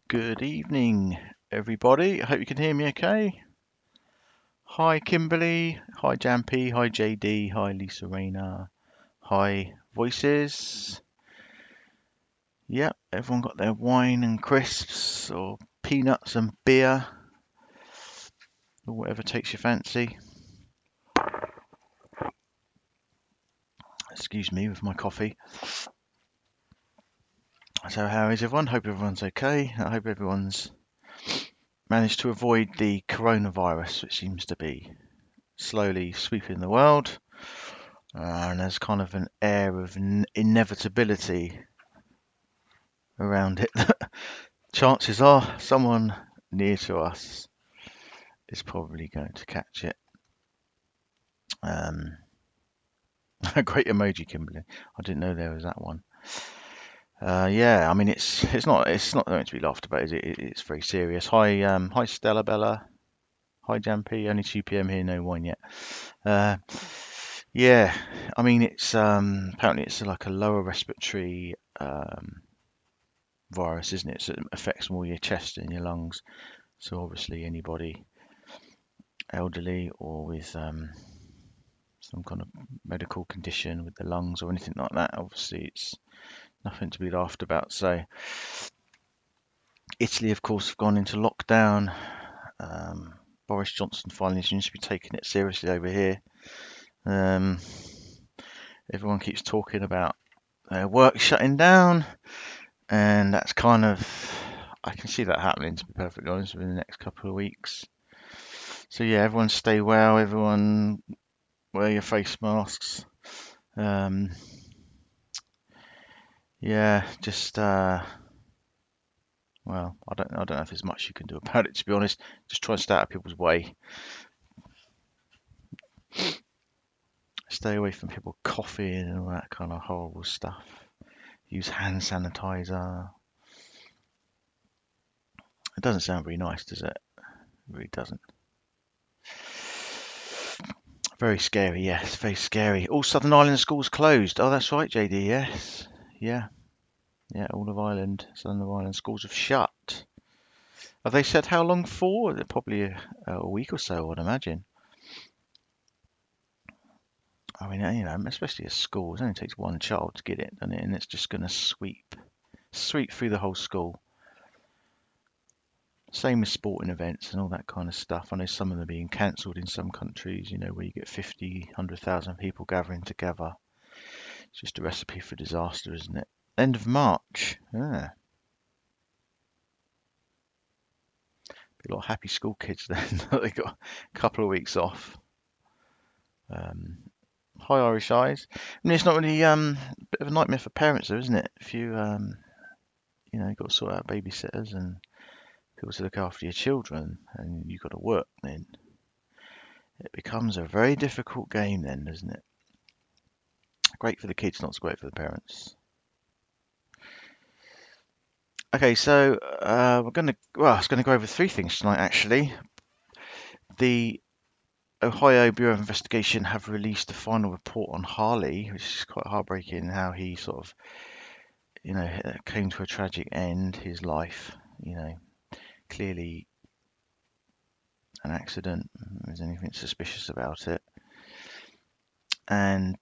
Good evening, everybody. I hope you can hear me okay. Hi, Kimberly. Hi, Jampy. Hi, JD. Hi, Lisa Rayner. Hi, Voices. Yep, everyone got their wine and crisps or peanuts and beer or whatever takes your fancy. Excuse me with my coffee. So, how is everyone? Hope everyone's okay. I hope everyone's managed to avoid the coronavirus, which seems to be slowly sweeping the world. And there's kind of an air of inevitability around it. Chances are someone near to us is probably going to catch it. Um, a great emoji, Kimberly. I didn't know there was that one. Yeah, I mean it's not going to be laughed about, is it? It's very serious. Hi Stella Bella. Hi Jampy. Only 2 p.m. here, no wine yet. Uh, yeah, I mean it's apparently it's like a lower respiratory virus, isn't it? So it affects more your chest and your lungs. So obviously anybody elderly or with some kind of medical condition with the lungs or anything like that, obviously it's nothing to be laughed about. So Italy, of course, have gone into lockdown. Um, Boris Johnson finally seems to be taking it seriously over here. Um, Everyone keeps talking about their work shutting down, and that's kind of I can see that happening, to be perfectly honest, within the next couple of weeks. So yeah, everyone stay well, everyone wear your face masks. Um, yeah, just well, I don't know if there's much you can do about it, to be honest. Just try and stay out of people's way. Stay away from people coughing and all that kind of horrible stuff. Use hand sanitizer. It doesn't sound very nice, does it? It really doesn't. Very scary, yes, very scary. All Southern Ireland schools closed. Oh, that's right, JD, yes. Yeah, yeah, all of Ireland, Southern Ireland schools have shut. Have they said how long for? Probably a week or so, I'd imagine. I mean, especially a school, it only takes one child to get it, doesn't it? And it's just going to sweep through the whole school. Same with sporting events and all that kind of stuff. I know some of them are being cancelled in some countries, where you get 50, 100,000 people gathering together. It's just a recipe for disaster, isn't it? End of March. Yeah. Be a lot of happy school kids then. They got a couple of weeks off. Um, Hi Irish Eyes. I mean, it's not really a bit of a nightmare for parents though, isn't it? If you've got to sort out babysitters and people to look after your children and you've got to work, then it becomes a very difficult game then, doesn't it? Great for the kids, not so great for the parents. Okay, so I was gonna go over three things tonight actually. The Ohio Bureau of Investigation have released the final report on Harley, which is quite heartbreaking how he sort of, came to a tragic end, his life, clearly an accident. There's anything suspicious about it. And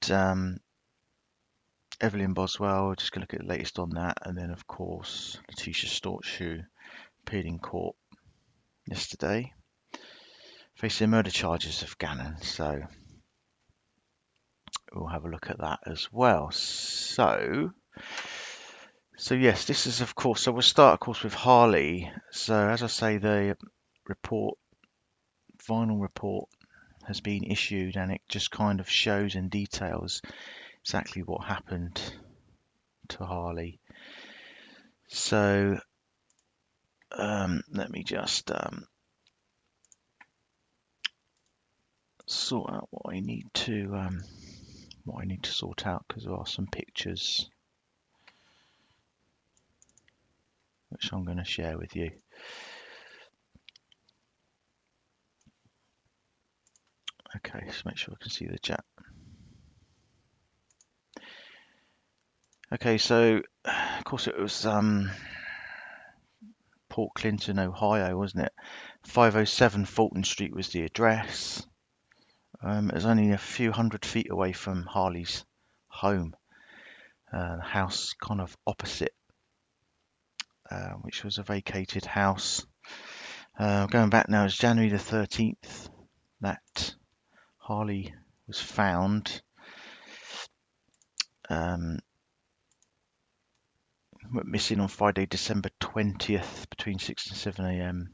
Evelyn Boswell, just going to look at the latest on that. And then, of course, Letecia Stauch, who appeared in court yesterday, facing murder charges of Gannon. So we'll have a look at that as well. So yes, this is of course. So we'll start, of course, with Harley. So as I say, the final report has been issued, and it just kind of shows and details exactly what happened to Harley. So let me just sort out what I need to sort out, because there are some pictures which I'm going to share with you. Okay, just make sure I can see the chat. Okay, so of course it was Port Clinton, Ohio, wasn't it? 507 Fulton Street was the address. It was only a few hundred feet away from Harley's home, the house kind of opposite, which was a vacated house. Going back now, it's January the 13th that Harley was found. Went missing on Friday, December 20th, between 6 and 7 a.m.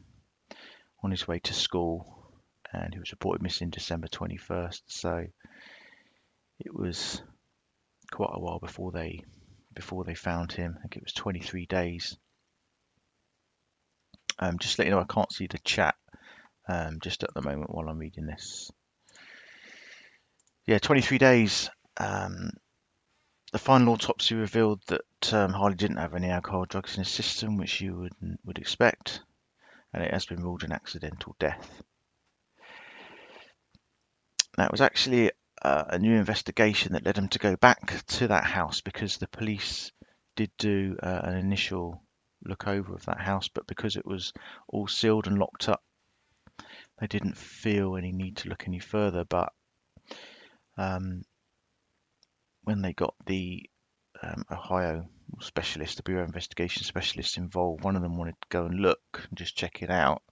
on his way to school, and he was reported missing December 21st. So it was quite a while before they found him. I think it was 23 days. Just to let you know, I can't see the chat just at the moment while I'm reading this. Yeah, 23 days. The final autopsy revealed that Harley didn't have any alcohol or drugs in his system, which you would expect, and it has been ruled an accidental death. Now, it was actually a new investigation that led them to go back to that house, because the police did do an initial look over of that house, but because it was all sealed and locked up, they didn't feel any need to look any further. But when they got the Ohio specialist, the Bureau of Investigation specialist involved, one of them wanted to go and look and just check it out,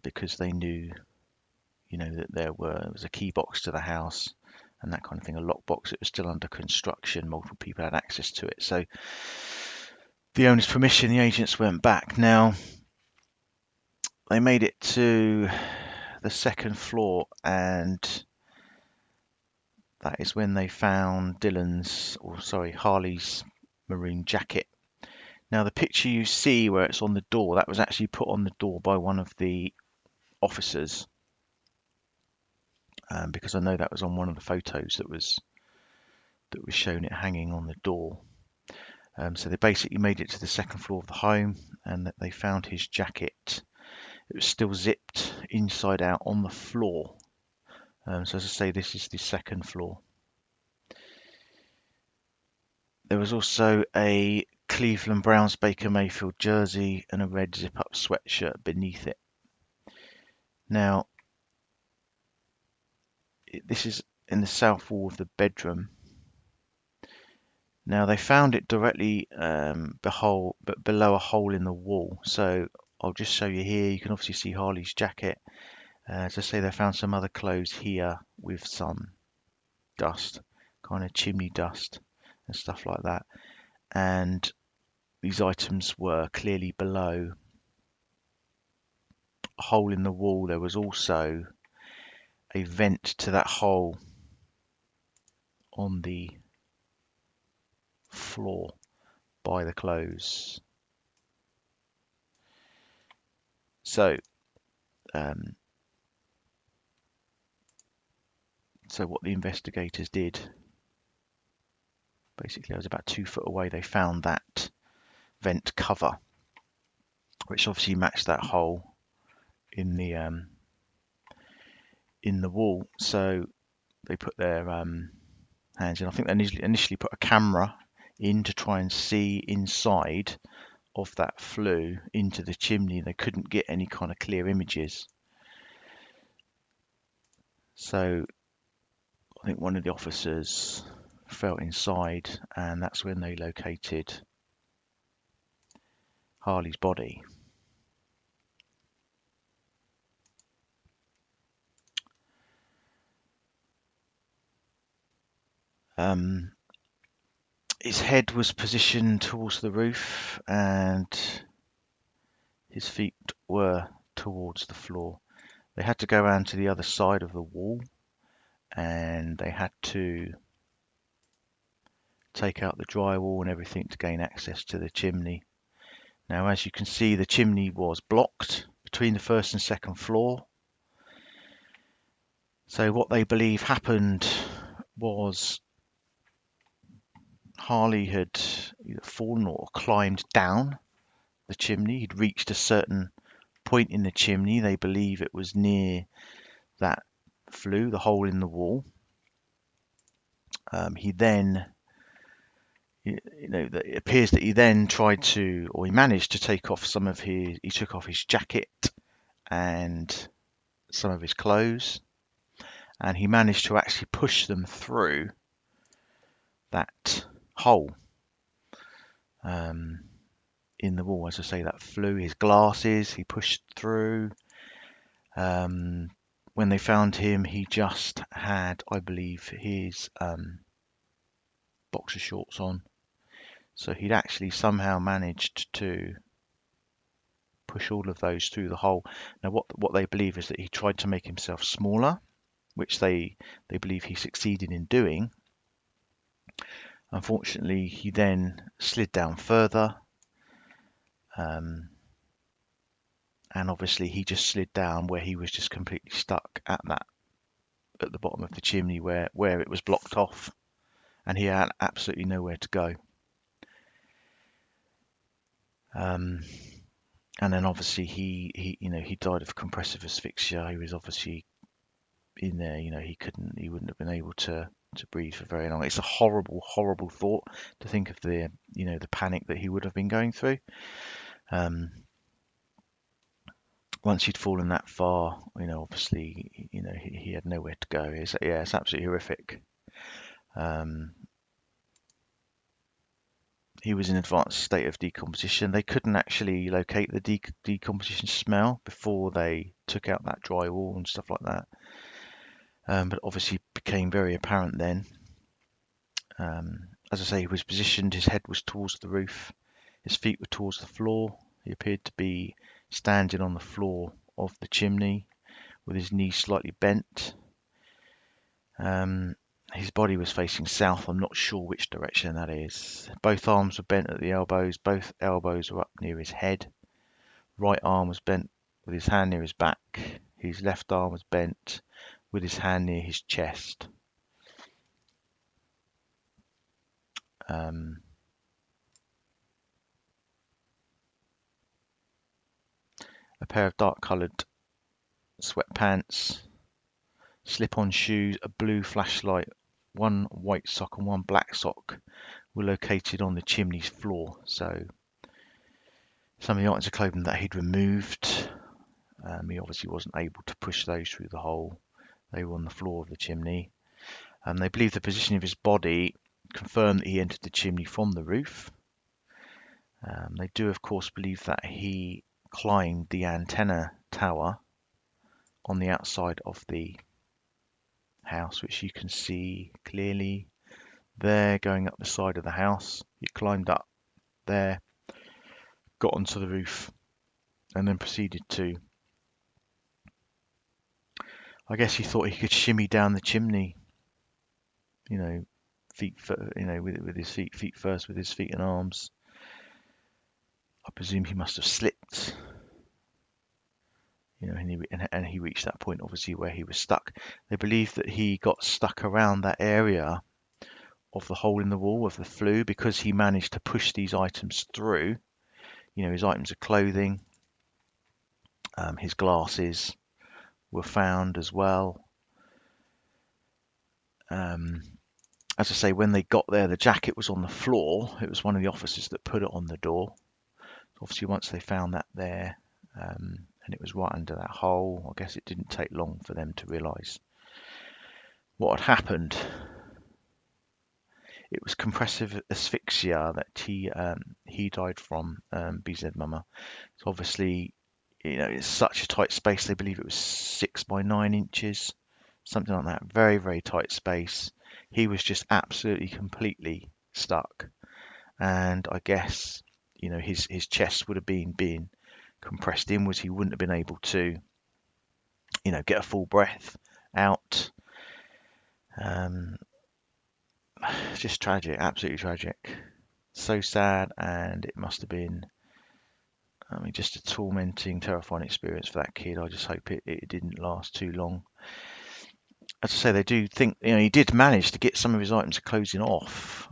because they knew, that there was a key box to the house and that kind of thing, a lockbox. It was still under construction. Multiple people had access to it. So the owner's permission, the agents went back. Now, they made it to the second floor, and that is when they found Harley's maroon jacket. Now, the picture you see where it's on the door, that was actually put on the door by one of the officers, because I know that was on one of the photos that was shown, it hanging on the door. So they basically made it to the second floor of the home, and that they found his jacket. It was still zipped inside out on the floor. So as I say, this is the second floor. There was also a Cleveland Browns Baker Mayfield jersey and a red zip-up sweatshirt beneath it. Now, this is in the south wall of the bedroom. Now, they found it directly below a hole in the wall. So I'll just show you here. You can obviously see Harley's jacket. As I say, they found some other clothes here with some dust, kind of chimney dust and stuff like that. And these items were clearly below a hole in the wall. There was also a vent to that hole on the floor by the clothes. So what the investigators did, basically, I was about 2 foot away, they found that vent cover, which obviously matched that hole in the wall. So they put their hands in. I think they initially put a camera in to try and see inside of that flue into the chimney. They couldn't get any kind of clear images. So I think one of the officers felt inside, and that's when they located Harley's body. His head was positioned towards the roof, and his feet were towards the floor. They had to go around to the other side of the wall, and they had to take out the drywall and everything to gain access to the chimney. Now, as you can see, the chimney was blocked between the first and second floor. So what they believe happened was Harley had either fallen or climbed down the chimney. He'd reached a certain point in the chimney. They believe it was near that flue, the hole in the wall. He then, that it appears that he then tried to, or he managed to take off some of his, he took off his jacket and some of his clothes, and he managed to actually push them through that hole in the wall. As I say, that flew. His glasses, he pushed through. When they found him, he just had, I believe, his boxer shorts on. So he'd actually somehow managed to push all of those through the hole. Now, what they believe is that he tried to make himself smaller, which they believe he succeeded in doing. Unfortunately, he then slid down further, and obviously he just slid down where he was just completely stuck at the bottom of the chimney where it was blocked off, and he had absolutely nowhere to go. And then obviously he died of compressive asphyxia. He was obviously in there. He wouldn't have been able to breathe for very long. It's a horrible, horrible thought to think of the panic that he would have been going through. Once he'd fallen that far, obviously, he had nowhere to go. It's absolutely horrific. He was in an advanced state of decomposition. They couldn't actually locate the decomposition smell before they took out that drywall and stuff like that. But obviously became very apparent then. As I say, he was positioned, his head was towards the roof, his feet were towards the floor. He appeared to be standing on the floor of the chimney with his knees slightly bent. His body was facing south. I'm not sure which direction that is. Both arms were bent at the elbows. Both elbows were up near his head. Right arm was bent with his hand near his back. His left arm was bent with his hand near his chest. A pair of dark-coloured sweatpants, slip-on shoes, a blue flashlight, one white sock and one black sock were located on the chimney's floor. So some of the items of clothing that he'd removed, he obviously wasn't able to push those through the hole. They were on the floor of the chimney. They believe the position of his body confirmed that he entered the chimney from the roof. They do, of course, believe that he climbed the antenna tower on the outside of the house, which you can see clearly there going up the side of the house. He climbed up there, got onto the roof, and then proceeded to, I guess he thought he could shimmy down the chimney, feet, with his feet first, with his feet and arms. I presume he must have slipped, and he reached that point, obviously, where he was stuck. They believe that he got stuck around that area of the hole in the wall of the flue because he managed to push these items through. His items of clothing, his glasses were found as well. As I say, when they got there, the jacket was on the floor. It was one of the officers that put it on the door. Obviously, once they found that there, and it was right under that hole, I guess it didn't take long for them to realise what had happened. It was compressive asphyxia that he died from, BZ Mama. So obviously, it's such a tight space. They believe it was 6 by 9 inches, something like that. Very, very tight space. He was just absolutely, completely stuck. And I guess, his chest would have been compressed inwards. He wouldn't have been able to, get a full breath out. Just tragic, absolutely tragic. So sad, and it must have been, just a tormenting, terrifying experience for that kid. I just hope it didn't last too long. As I say, they do think, he did manage to get some of his items of clothing off.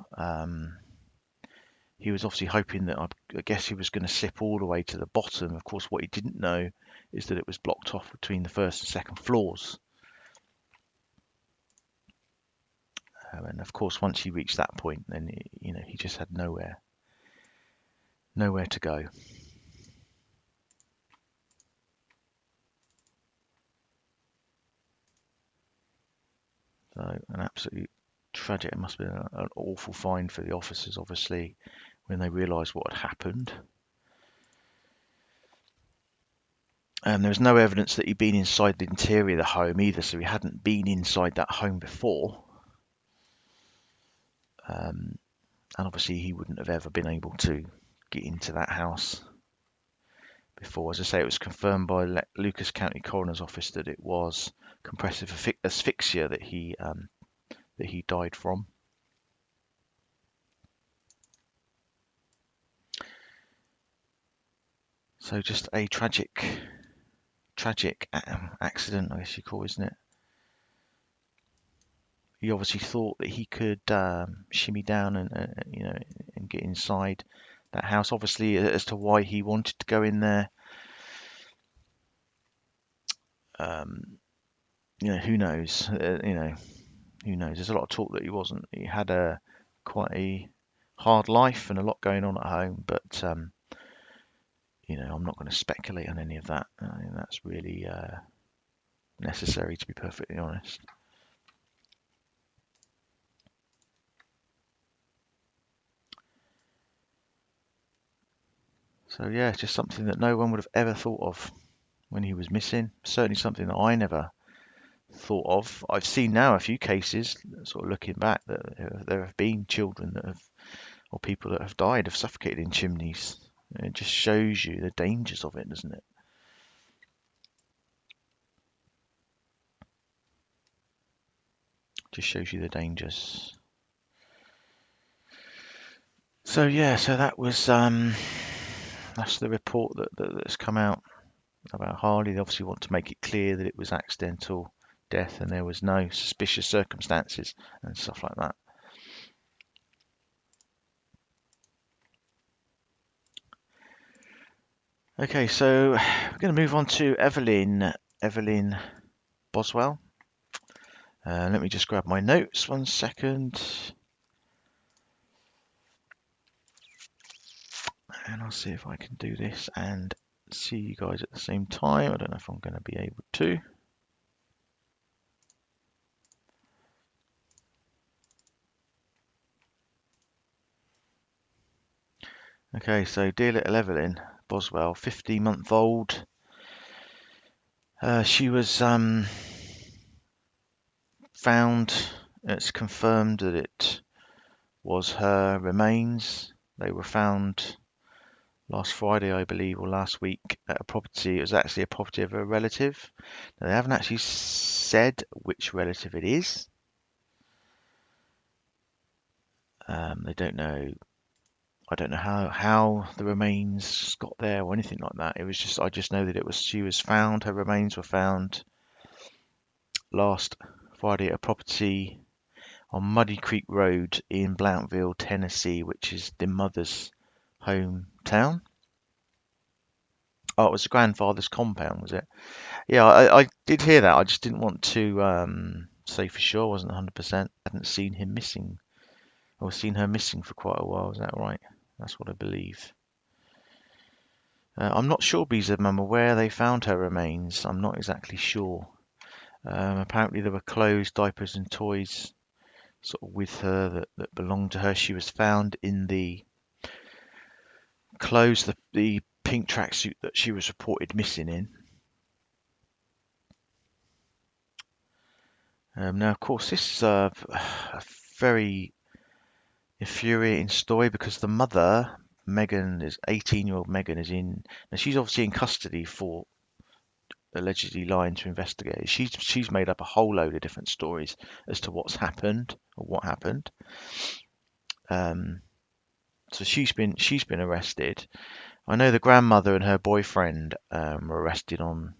He was obviously hoping that, I guess he was going to slip all the way to the bottom. Of course, what he didn't know is that it was blocked off between the first and second floors. And of course, once he reached that point, then he just had nowhere to go. So an absolutely tragic. It must have been an awful find for the officers, obviously, when they realised what had happened. There was no evidence that he'd been inside the interior of the home either, so he hadn't been inside that home before. And obviously he wouldn't have ever been able to get into that house before. As I say, it was confirmed by Lucas County Coroner's Office that it was compressive asphyxia that he died from. So just a tragic accident, I guess you call, isn't it? He obviously thought that he could shimmy down and get inside that house. Obviously, as to why he wanted to go in there, who knows? Who knows? There's a lot of talk that he wasn't. He had quite a hard life and a lot going on at home, but I'm not going to speculate on any of that. I think that's really necessary, to be perfectly honest. So yeah, it's just something that no one would have ever thought of when he was missing. Certainly something that I never thought of. I've seen now a few cases, sort of looking back, that there have been children or people that have died, have suffocated in chimneys. It just shows you the dangers of it, doesn't it? Just shows you the dangers. So yeah, so that was that's the report that's come out about Harley. They obviously want to make it clear that it was accidental death and there was no suspicious circumstances and stuff like that. Okay, so we're going to move on to Evelyn Boswell. Let me just grab my notes 1 second. And I'll see if I can do this and see you guys at the same time. I don't know if I'm going to be able to. Okay, so dear little Evelyn Boswell, 15-month-old. She was found. It's confirmed that it was her remains. They were found last Friday, I believe, or last week at a property. It was actually a property of a relative. Now, they haven't actually said which relative it is. They don't know. I don't know how the remains got there or anything like that. It was just, I just know that she was found. Her remains were found last Friday at a property on Muddy Creek Road in Blounteville, Tennessee, which is the mother's hometown. Oh, it was the grandfather's compound, was it? Yeah, I did hear that. I just didn't want to say for sure. I wasn't 100%. I hadn't seen him missing, or seen her missing for quite a while. Is that right? That's what I believe. I'm not sure, Beezer Mum, where they found her remains. I'm not exactly sure. Apparently there were clothes, diapers and toys sort of with her that belonged to her. She was found in the clothes, the pink tracksuit that she was reported missing in. Now, of course, this is a very infuriating story because the mother, Megan, is 18-year-old Megan, is in. Now, she's obviously in custody for allegedly lying to investigators. She's made up a whole load of different stories as to what's happened or what happened. So she's been arrested. I know the grandmother and her boyfriend were arrested on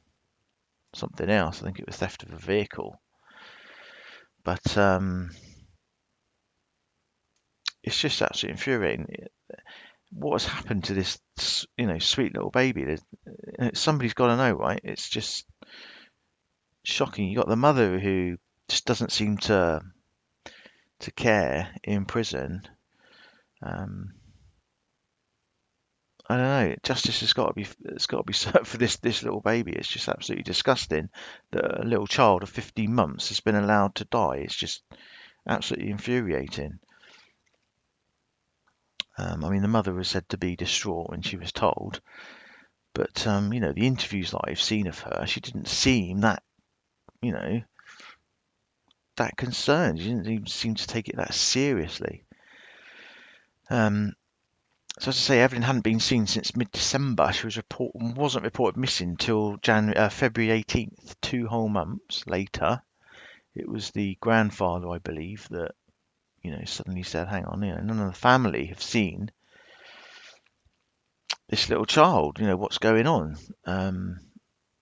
something else. I think it was theft of a vehicle. But it's just absolutely infuriating. What has happened to this, sweet little baby? Somebody's got to know, right? It's just shocking. You got the mother who just doesn't seem to to care in prison. I don't know. Justice has got to be served for this little baby. It's just absolutely disgusting that a little child of 15 months has been allowed to die. It's just absolutely infuriating. I mean, the mother was said to be distraught when she was told, but you know, the interviews that I've seen of her, she didn't seem that, you know, that concerned. She didn't even seem to take it that seriously. So as I say, Evelyn hadn't been seen since mid-December. She wasn't reported missing till February 18th, 2 whole months later. It was the grandfather, I believe, that, you know, suddenly said, hang on, you know, none of the family have seen this little child, you know, what's going on?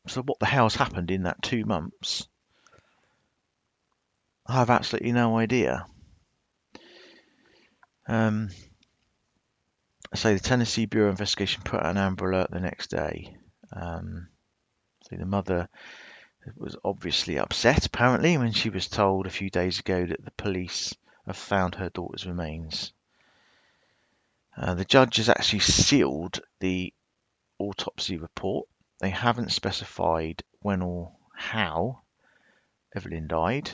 So what the hell's happened in that 2 months? I have absolutely no idea. So the Tennessee Bureau of Investigation put out an Amber Alert the next day. So the mother was obviously upset, apparently, when she was told a few days ago that the police have found her daughter's remains. The judge has actually sealed the autopsy report. They haven't specified when or how Evelyn died.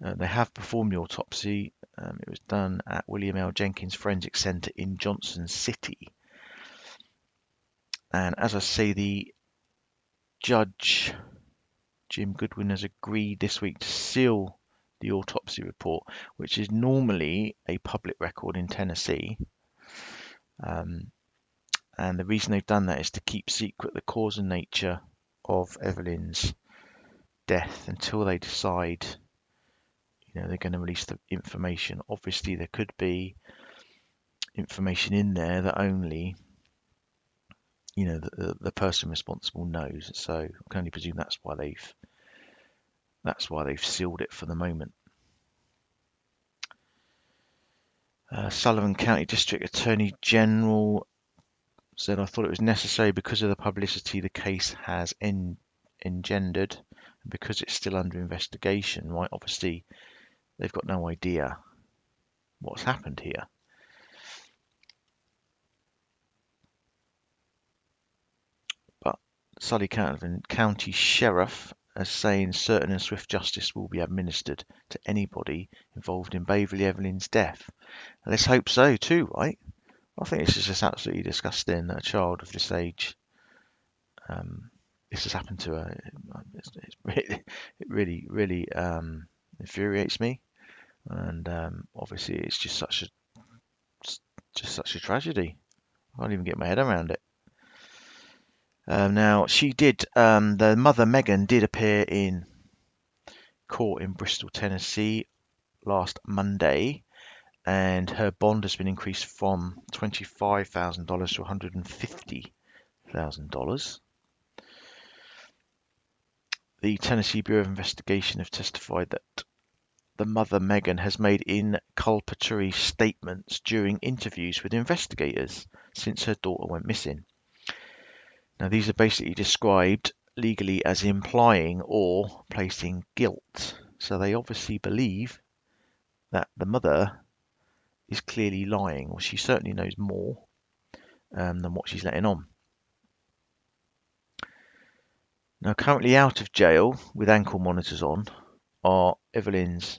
They have performed the autopsy. It was done at William L. Jenkins Forensic Centre in Johnson City. And as I say, the judge, Jim Goodwin, has agreed this week to seal the autopsy report, which is normally a public record in Tennessee. And the reason they've done that is to keep secret the cause and nature of Evelyn's death until they decide, you know, they're going to release the information. Obviously, there could be information in there that only, you know, the person responsible knows. So I can only presume that's why they've sealed it for the moment. Sullivan County District Attorney General said, I thought it was necessary because of the publicity the case has engendered, and because it's still under investigation. Right, obviously they've got no idea what's happened here. But Sullivan County Sheriff is saying certain and swift justice will be administered to anybody involved in Waverly Evelyn's death. Let's hope so too, right? I think this is just absolutely disgusting that a child of this age, this has happened to her. It really infuriates me, and obviously it's just such a tragedy. I can't even get my head around it. Now the mother Megan did appear in court in Bristol, Tennessee last Monday, and her bond has been increased from $25,000 to $150,000. The Tennessee Bureau of Investigation have testified that the mother Megan has made inculpatory statements during interviews with investigators since her daughter went missing. Now, these are basically described legally as implying or placing guilt. So they obviously believe that the mother is clearly lying, or she certainly knows more than what she's letting on. Now, currently out of jail with ankle monitors on are Evelyn's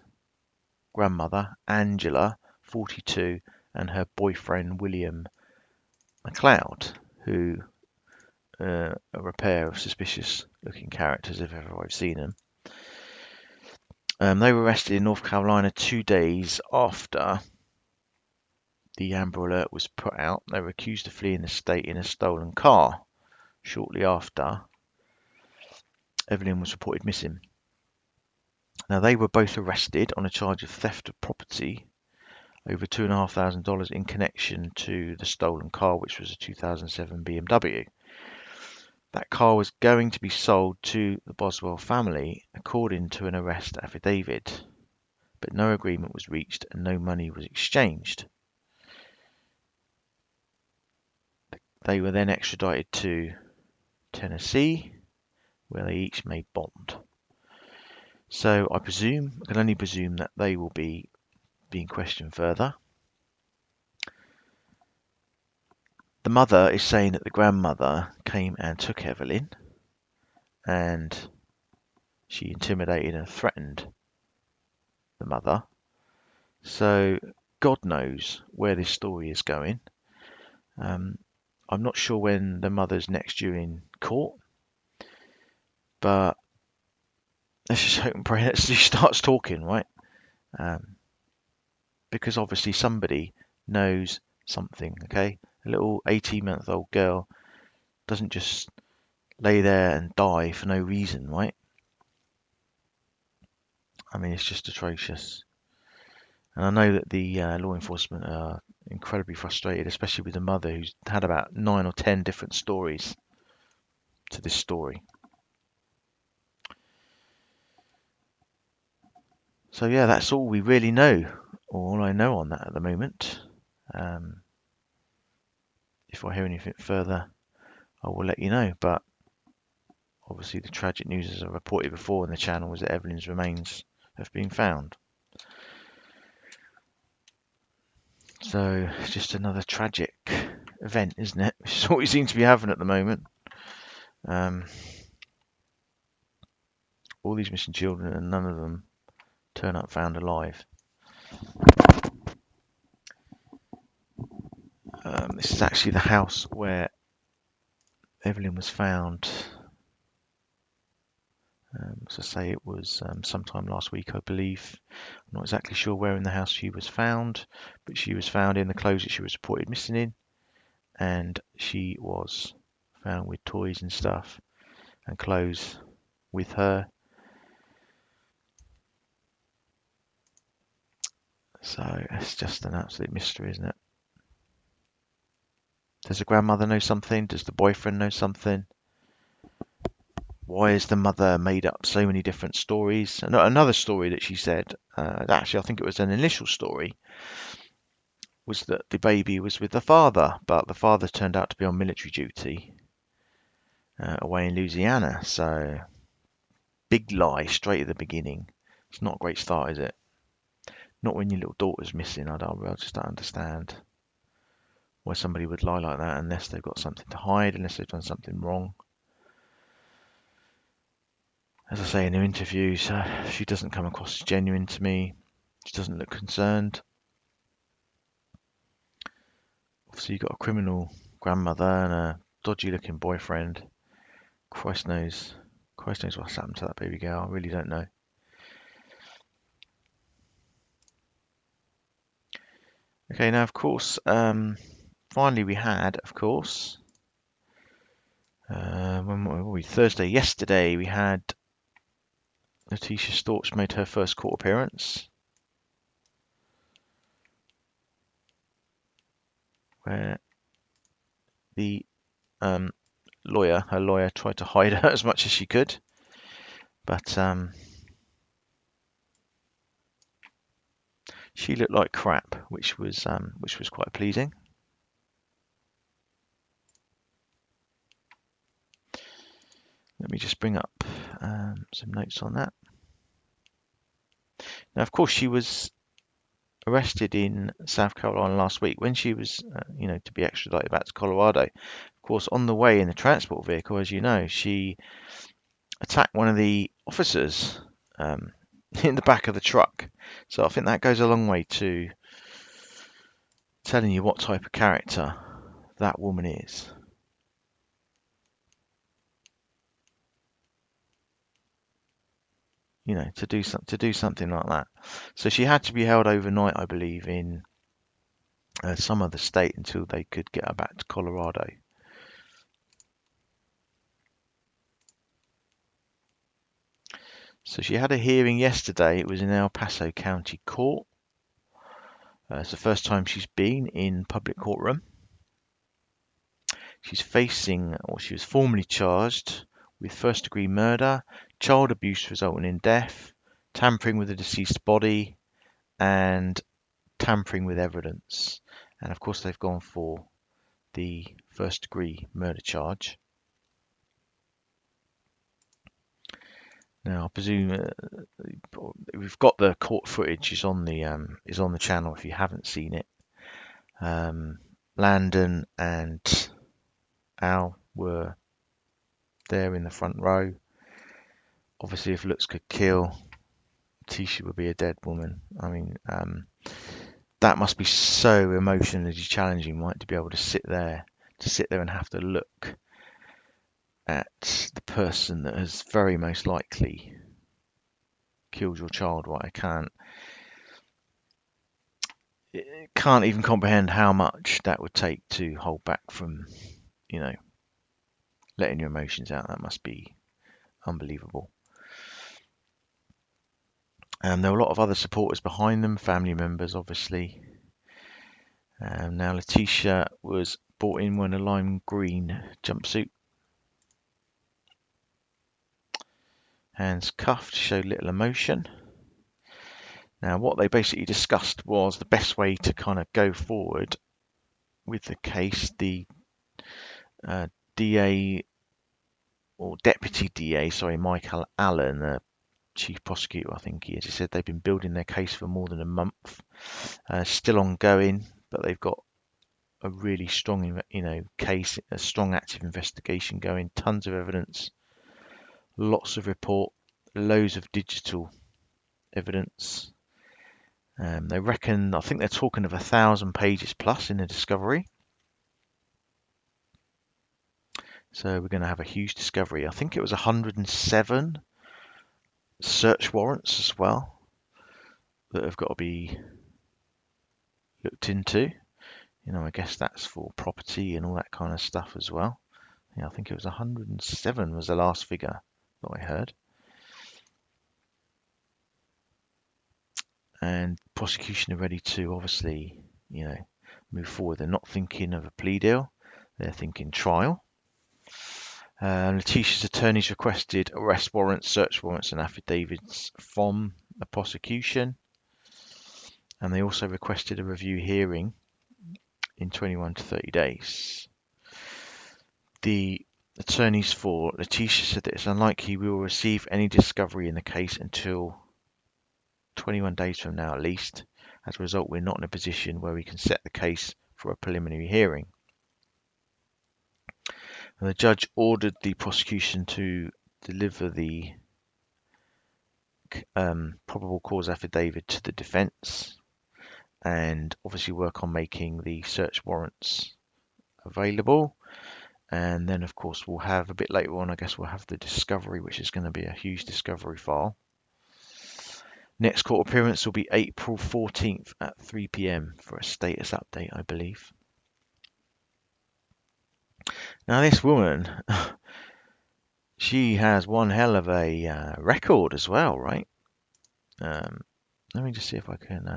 grandmother, Angela, 42, and her boyfriend, William McLeod, who are a pair of suspicious-looking characters if ever I've seen them. They were arrested in North Carolina 2 days after the Amber Alert was put out. They were accused of fleeing the state in a stolen car shortly after Evelyn was reported missing. Now, they were both arrested on a charge of theft of property, over $2,500 in connection to the stolen car, which was a 2007 BMW. That car was going to be sold to the Boswell family, according to an arrest affidavit, but no agreement was reached and no money was exchanged. They were then extradited to Tennessee, where they each made bond. So I can only presume that they will be being questioned further. The mother is saying that the grandmother came and took Evelyn, and she intimidated and threatened the mother. So God knows where this story is going. I'm not sure when the mother's next due in court, but let's just hope and pray that she starts talking, right? Because obviously somebody knows something, okay? A little 18-month-old girl doesn't just lay there and die for no reason, right? I mean, it's just atrocious. And I know that the law enforcement are incredibly frustrated, especially with the mother who's had about 9 or 10 different stories to this story. So yeah, that's all we really know, or all I know on that at the moment. If I hear anything further, I will let you know. But obviously the tragic news, as I reported before on the channel, was that Evelyn's remains have been found. So it's just another tragic event, isn't it? Which is what we seem to be having at the moment. All these missing children and none of them turn up found alive. This is actually the house where Evelyn was found. As I say, it was sometime last week, I believe. I'm not exactly sure where in the house she was found, but she was found in the clothes that she was reported missing in, and she was found with toys and stuff and clothes with her. So it's just an absolute mystery, isn't it? Does the grandmother know something? Does the boyfriend know something? Why has the mother made up so many different stories? Another story that she said, actually, I think it was an initial story, was that the baby was with the father, but the father turned out to be on military duty away in Louisiana. So, big lie straight at the beginning. It's not a great start, is it? Not when your little daughter's missing. I just don't understand why somebody would lie like that unless they've got something to hide, unless they've done something wrong. As I say in her interviews, she doesn't come across as genuine to me. She doesn't look concerned. Obviously, you've got a criminal grandmother and a dodgy-looking boyfriend. Christ knows what's happened to that baby girl. I really don't know. Okay, now of course, finally we had, of course, when were we? Thursday, yesterday, we had Letecia Stauch made her first court appearance, where the her lawyer tried to hide her as much as she could, but she looked like crap, which was quite pleasing. Let me just bring up some notes on that. Now, of course, she was arrested in South Carolina last week when she was, to be extradited back to Colorado. Of course, on the way in the transport vehicle, as you know, she attacked one of the officers in the back of the truck. So I think that goes a long way to telling you what type of character that woman is. To do something like that. So she had to be held overnight, I believe, in some other state until they could get her back to Colorado. So she had a hearing yesterday. It was in El Paso County Court. It's the first time she's been in public courtroom. She was formally charged with first-degree murder, child abuse resulting in death, tampering with a deceased body, and tampering with evidence. And of course, they've gone for the first-degree murder charge. Now, I presume we've got the court footage is on the channel if you haven't seen it. Landon and Al were there in the front row. Obviously, if looks could kill, Letecia would be a dead woman. I mean, that must be so emotionally challenging, right, to be able to sit there and have to look at the person that has very most likely killed your child. Right, can't even comprehend how much that would take to hold back from, letting your emotions out. That must be unbelievable. There were a lot of other supporters behind them, family members, obviously. Now, Letecia was brought in wearing a lime green jumpsuit. Hands cuffed, showed little emotion. Now, what they basically discussed was the best way to kind of go forward with the case. The DA or Deputy DA, sorry, Michael Allen, the Chief Prosecutor, I think he is, he said they've been building their case for more than a month. Still ongoing, but they've got a really strong, case, a strong active investigation going, tons of evidence, lots of report, loads of digital evidence. They reckon, I think they're talking of 1,000 pages plus in the discovery. So we're going to have a huge discovery. I think it was 107 search warrants as well that have got to be looked into. I guess that's for property and all that kind of stuff as well. Yeah, I think it was 107 was the last figure that I heard. And prosecution are ready to obviously, move forward. They're not thinking of a plea deal. They're thinking trial. Letecia's attorneys requested arrest warrants, search warrants and affidavits from the prosecution. And they also requested a review hearing in 21 to 30 days. The attorneys for Letecia said that it's unlikely we will receive any discovery in the case until 21 days from now at least. As a result, we're not in a position where we can set the case for a preliminary hearing. And the judge ordered the prosecution to deliver the probable cause affidavit to the defence and obviously work on making the search warrants available. And then, of course, we'll have a bit later on, I guess we'll have the discovery, which is going to be a huge discovery file. Next court appearance will be April 14th at 3 p.m. for a status update, I believe. Now, this woman, she has one hell of a record as well, right? Let me just see if I can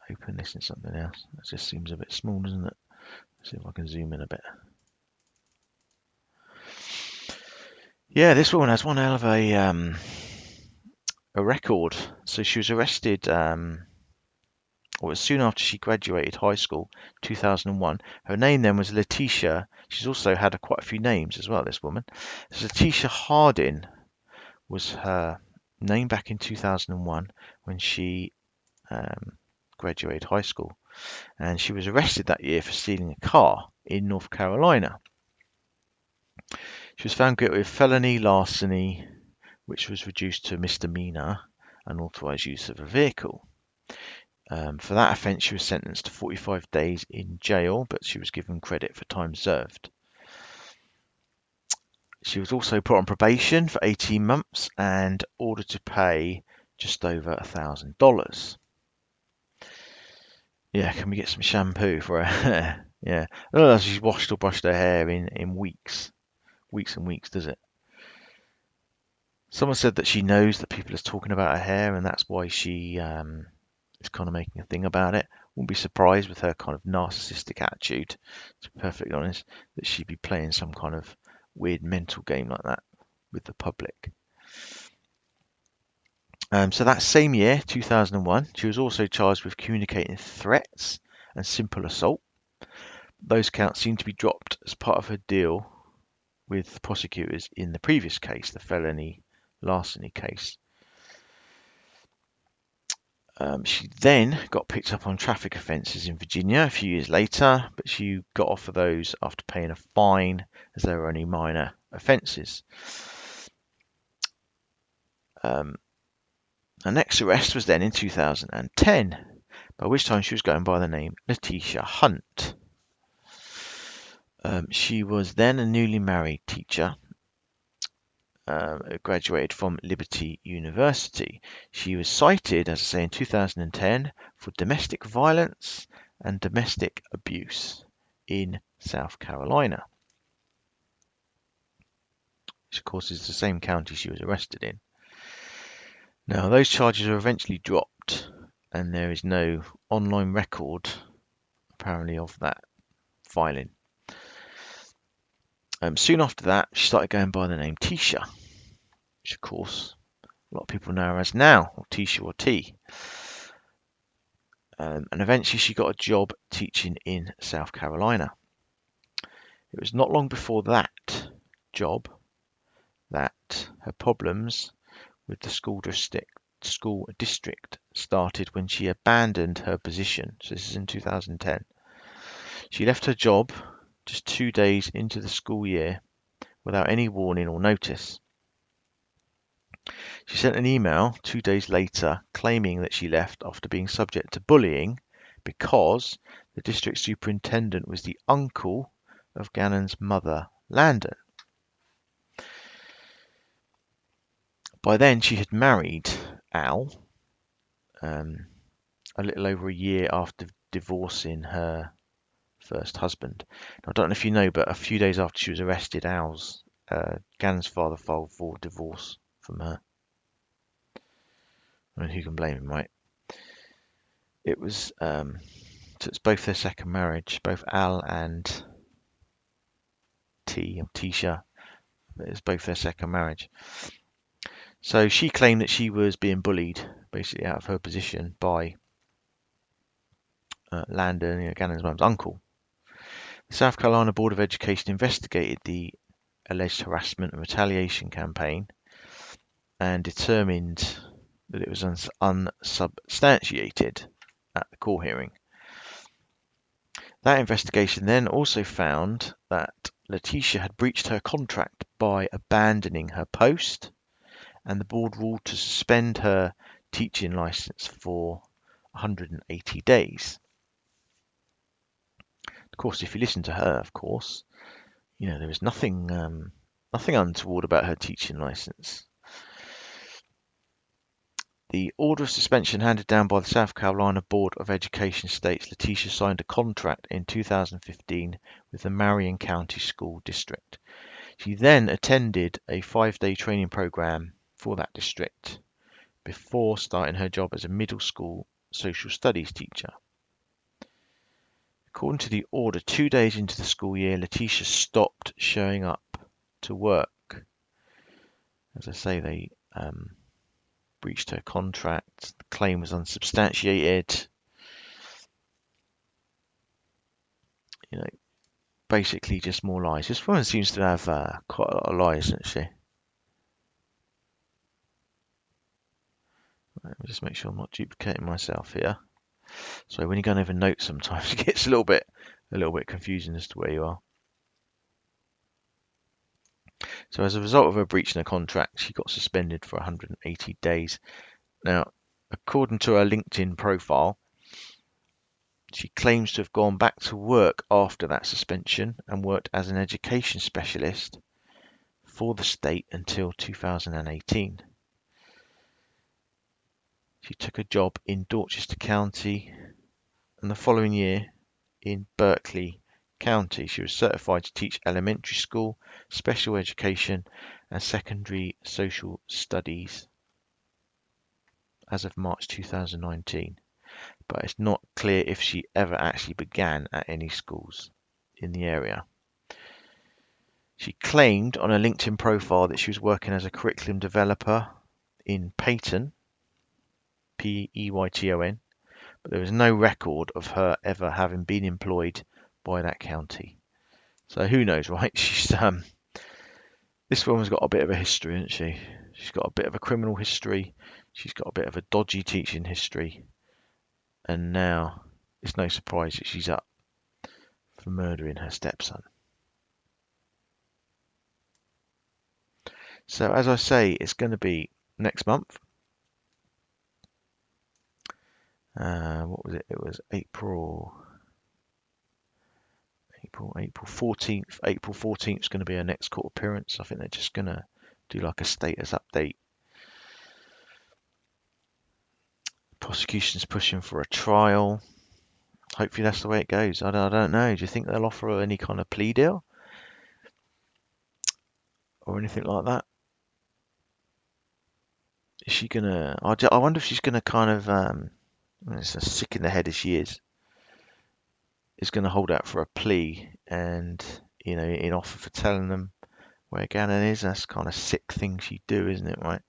open this in something else. It just seems a bit small, doesn't it? Let's see if I can zoom in a bit. Yeah, this woman has one hell of a record. So she was arrested, or soon after she graduated high school, 2001. Her name then was Letecia. She's also had quite a few names as well, this woman. So Letecia Hardin was her name back in 2001 when she graduated high school. And she was arrested that year for stealing a car in North Carolina. She was found guilty of felony larceny, which was reduced to misdemeanor, unauthorized use of a vehicle. For that offence, she was sentenced to 45 days in jail, but she was given credit for time served. She was also put on probation for 18 months and ordered to pay just over $1,000. Yeah, can we get some shampoo for her hair? Yeah, I don't know if she's washed or brushed her hair in weeks and weeks, does it? Someone said that she knows that people are talking about her hair and that's why she is kind of making a thing about it. Wouldn't be surprised with her kind of narcissistic attitude, to be perfectly honest, that she'd be playing some kind of weird mental game like that with the public. So that same year, 2001, she was also charged with communicating threats and simple assault. Those counts seem to be dropped as part of her deal with prosecutors in the previous case, the felony larceny case. She then got picked up on traffic offences in Virginia a few years later, but she got off of those after paying a fine, as they were only minor offences. Her next arrest was then in 2010, by which time she was going by the name Letecia Hunt. She was then a newly married teacher, graduated from Liberty University. She was cited, as I say, in 2010 for domestic violence and domestic abuse in South Carolina, which of course is the same county she was arrested in. Now, those charges were eventually dropped, and there is no online record, apparently, of that filing. Soon after that, she started going by the name Tisha, which of course a lot of people know her as now, or Tisha or T. And eventually she got a job teaching in South Carolina. It was not long before that job that her problems with the school district started, when she abandoned her position. So this is in 2010. She left her job just 2 days into the school year without any warning or notice. She sent an email 2 days later claiming that she left after being subject to bullying because the district superintendent was the uncle of Gannon's mother, Landon. By then she had married Al, a little over a year after divorcing her first husband. Now, I don't know if you know, but a few days after she was arrested, Gannon's father filed for divorce from her. I mean, who can blame him, right? It was so it's both their second marriage, both Al and Tisha. It's both their second marriage. So she claimed that she was being bullied, basically out of her position, by Landon, Gannon's mum's uncle. The South Carolina Board of Education investigated the alleged harassment and retaliation campaign and determined that it was unsubstantiated at the court hearing. That investigation then also found that Letecia had breached her contract by abandoning her post, and the board ruled to suspend her teaching license for 180 days. Of course, if you listen to her, of course, there was nothing untoward about her teaching license. The order of suspension handed down by the South Carolina Board of Education states Letecia signed a contract in 2015 with the Marion County School District. She then attended a 5-day training program for that district before starting her job as a middle school social studies teacher. According to the order, 2 days into the school year, Letecia stopped showing up to work. As I say, they breached her contract. The claim was unsubstantiated. Basically just more lies. This woman seems to have quite a lot of lies, doesn't she? Let me just make sure I'm not duplicating myself here. So when you're going over notes, sometimes it gets a little bit confusing as to where you are. So as a result of her breaching her contract, she got suspended for 180 days. Now, according to her LinkedIn profile, she claims to have gone back to work after that suspension and worked as an education specialist for the state until 2018. She took a job in Dorchester County, and the following year in Berkeley County. She was certified to teach elementary school, special education, and secondary social studies as of March 2019. But it's not clear if she ever actually began at any schools in the area. She claimed on her LinkedIn profile that she was working as a curriculum developer in Peyton, Peyton, but there was no record of her ever having been employed by that county. So who knows, right? She's This woman's got a bit of a history, hasn't she? She's got a bit of a criminal history. She's got a bit of a dodgy teaching history. And now it's no surprise that she's up for murdering her stepson. So as I say, it's going to be next month. What was it? It was April 14th. April 14th is going to be her next court appearance. I think they're just going to do like a status update. Prosecution's pushing for a trial. Hopefully that's the way it goes. I don't know. Do you think they'll offer her any kind of plea deal or anything like that? Is she gonna? I wonder if she's gonna kind of as sick in the head as she is going to hold out for a plea and in offer for telling them where Gannon is. That's kind of sick thing she'd do, isn't it? Right?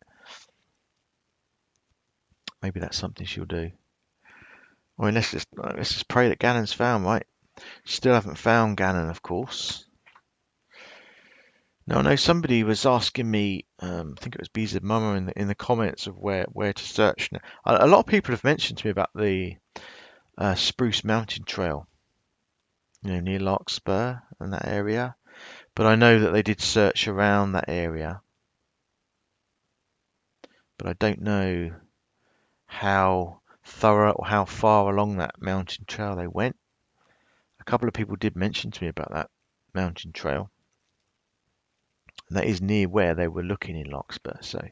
Maybe that's something she'll do. I mean, let's just pray that Gannon's found, right? Still haven't found Gannon, of course. Now I know somebody was asking me, I think it was BZ Mama in the comments of where to search. Now, a lot of people have mentioned to me about the Spruce Mountain Trail, near Larkspur and that area. But I know that they did search around that area. But I don't know how thorough or how far along that mountain trail they went. A couple of people did mention to me about that mountain trail. And that is near where they were looking in Larkspur, so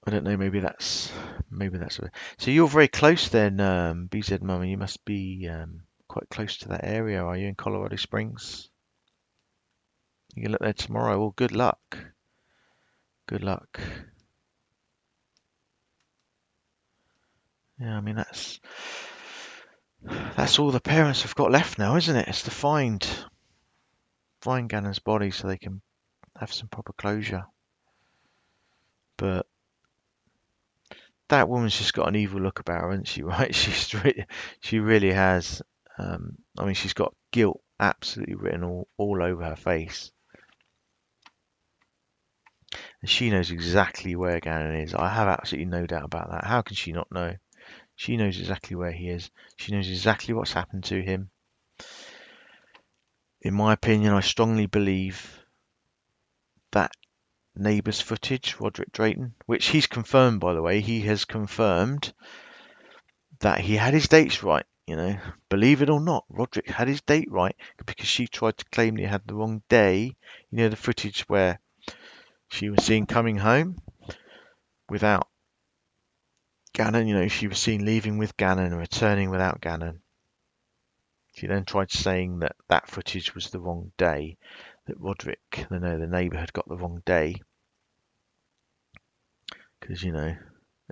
I don't know, maybe that's so you're very close then, BZ Mummy. You must be quite close to that area, are you, in Colorado Springs? You can look there tomorrow. Well, good luck. Good luck. Yeah, I mean that's all the parents have got left now, isn't it? It's to find Gannon's body so they can have some proper closure. But that woman's just got an evil look about her, hasn't she? Right? She really has. I mean, she's got guilt absolutely written all over her face, and she knows exactly where Gannon is. I have absolutely no doubt about that. How can she not know? She knows exactly where he is. She knows exactly what's happened to him. In my opinion, I strongly believe that neighbour's footage, Roderick Drayton, which he's confirmed, by the way, he has confirmed that he had his dates right. Believe it or not, Roderick had his date right because she tried to claim that he had the wrong day. The footage where she was seen coming home without Gannon. She was seen leaving with Gannon and returning without Gannon. She then tried saying that footage was the wrong day, that Roderick, the neighbour, had got the wrong day because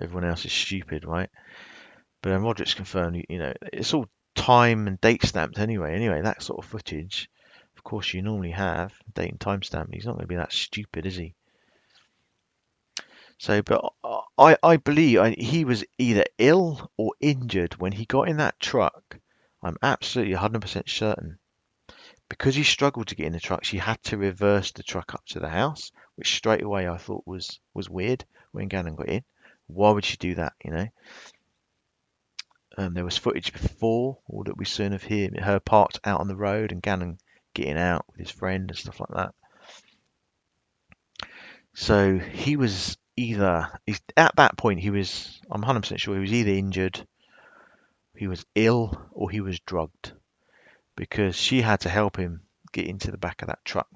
everyone else is stupid, right? But Roderick's confirmed, it's all time and date stamped anyway. Anyway, that sort of footage, of course, you normally have date and time stamped. He's not going to be that stupid, is he? So, but I believe he was either ill or injured when he got in that truck. I'm absolutely 100% certain. Because he struggled to get in the truck, she had to reverse the truck up to the house, which straight away I thought was weird when Gannon got in. Why would she do that, There was footage before, or that we seen of her parked out on the road and Gannon getting out with his friend and stuff like that. So he was at that point, I'm 100% sure he was either injured, he was ill, or he was drugged, because she had to help him get into the back of that truck.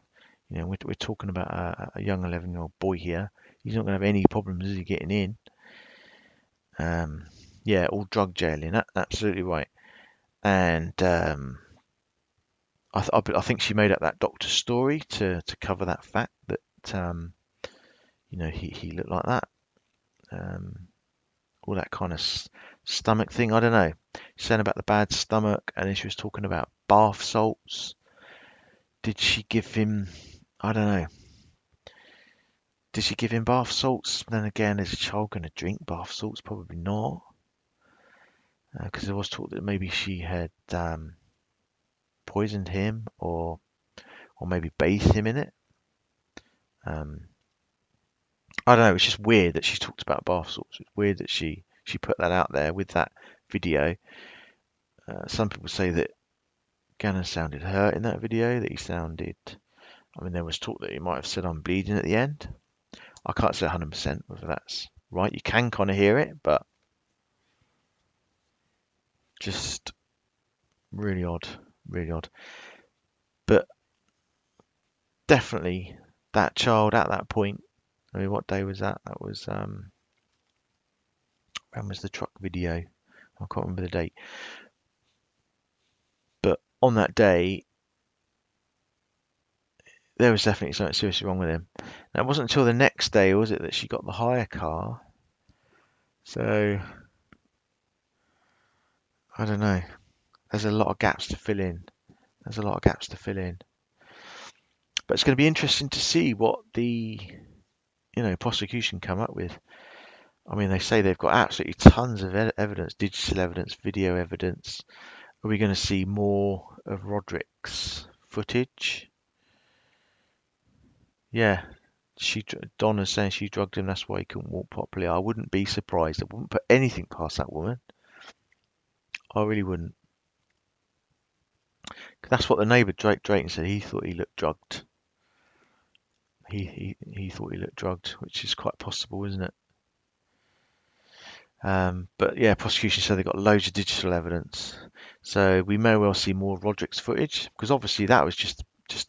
We're talking about a young 11-year-old boy here. He's not going to have any problems, is he, getting in? Yeah, all drug jailing. Absolutely right. And I think she made up that doctor's story to cover that fact that he looked like that. All that kind of stomach thing. I don't know. She's saying about the bad stomach, and then she was talking about bath salts. Did she give him? I don't know. Did she give him bath salts? Then again, is a child going to drink bath salts? Probably not. Because there was talk that maybe she had poisoned him or maybe bathed him in it. I don't know. It's just weird that she talked about bath salts. It's weird that she put that out there with that video. Some people say that Gannon sounded hurt in that video. That he sounded. I mean, there was talk that he might have said "I'm bleeding" at the end. I can't say 100% whether that's right. You can kind of hear it, but just really odd, really odd. But definitely that child at that point. I mean, what day was that? That was when was the truck video? I can't remember the date. But on that day, there was definitely something seriously wrong with him. Now, it wasn't until the next day, was it, that she got the hire car? So I don't know. There's a lot of gaps to fill in. There's a lot of gaps to fill in. But it's going to be interesting to see what the prosecution come up with. I mean, they say they've got absolutely tons of evidence, digital evidence, video evidence. Are we going to see more of Roderick's footage? Yeah, Donna's saying she drugged him, that's why he couldn't walk properly. I wouldn't be surprised. I wouldn't put anything past that woman. I really wouldn't. 'Cause that's what the neighbour Drayton said. He thought he looked drugged. He thought he looked drugged, which is quite possible, isn't it? But yeah, prosecution said they got loads of digital evidence, so we may well see more of Roderick's footage because obviously that was just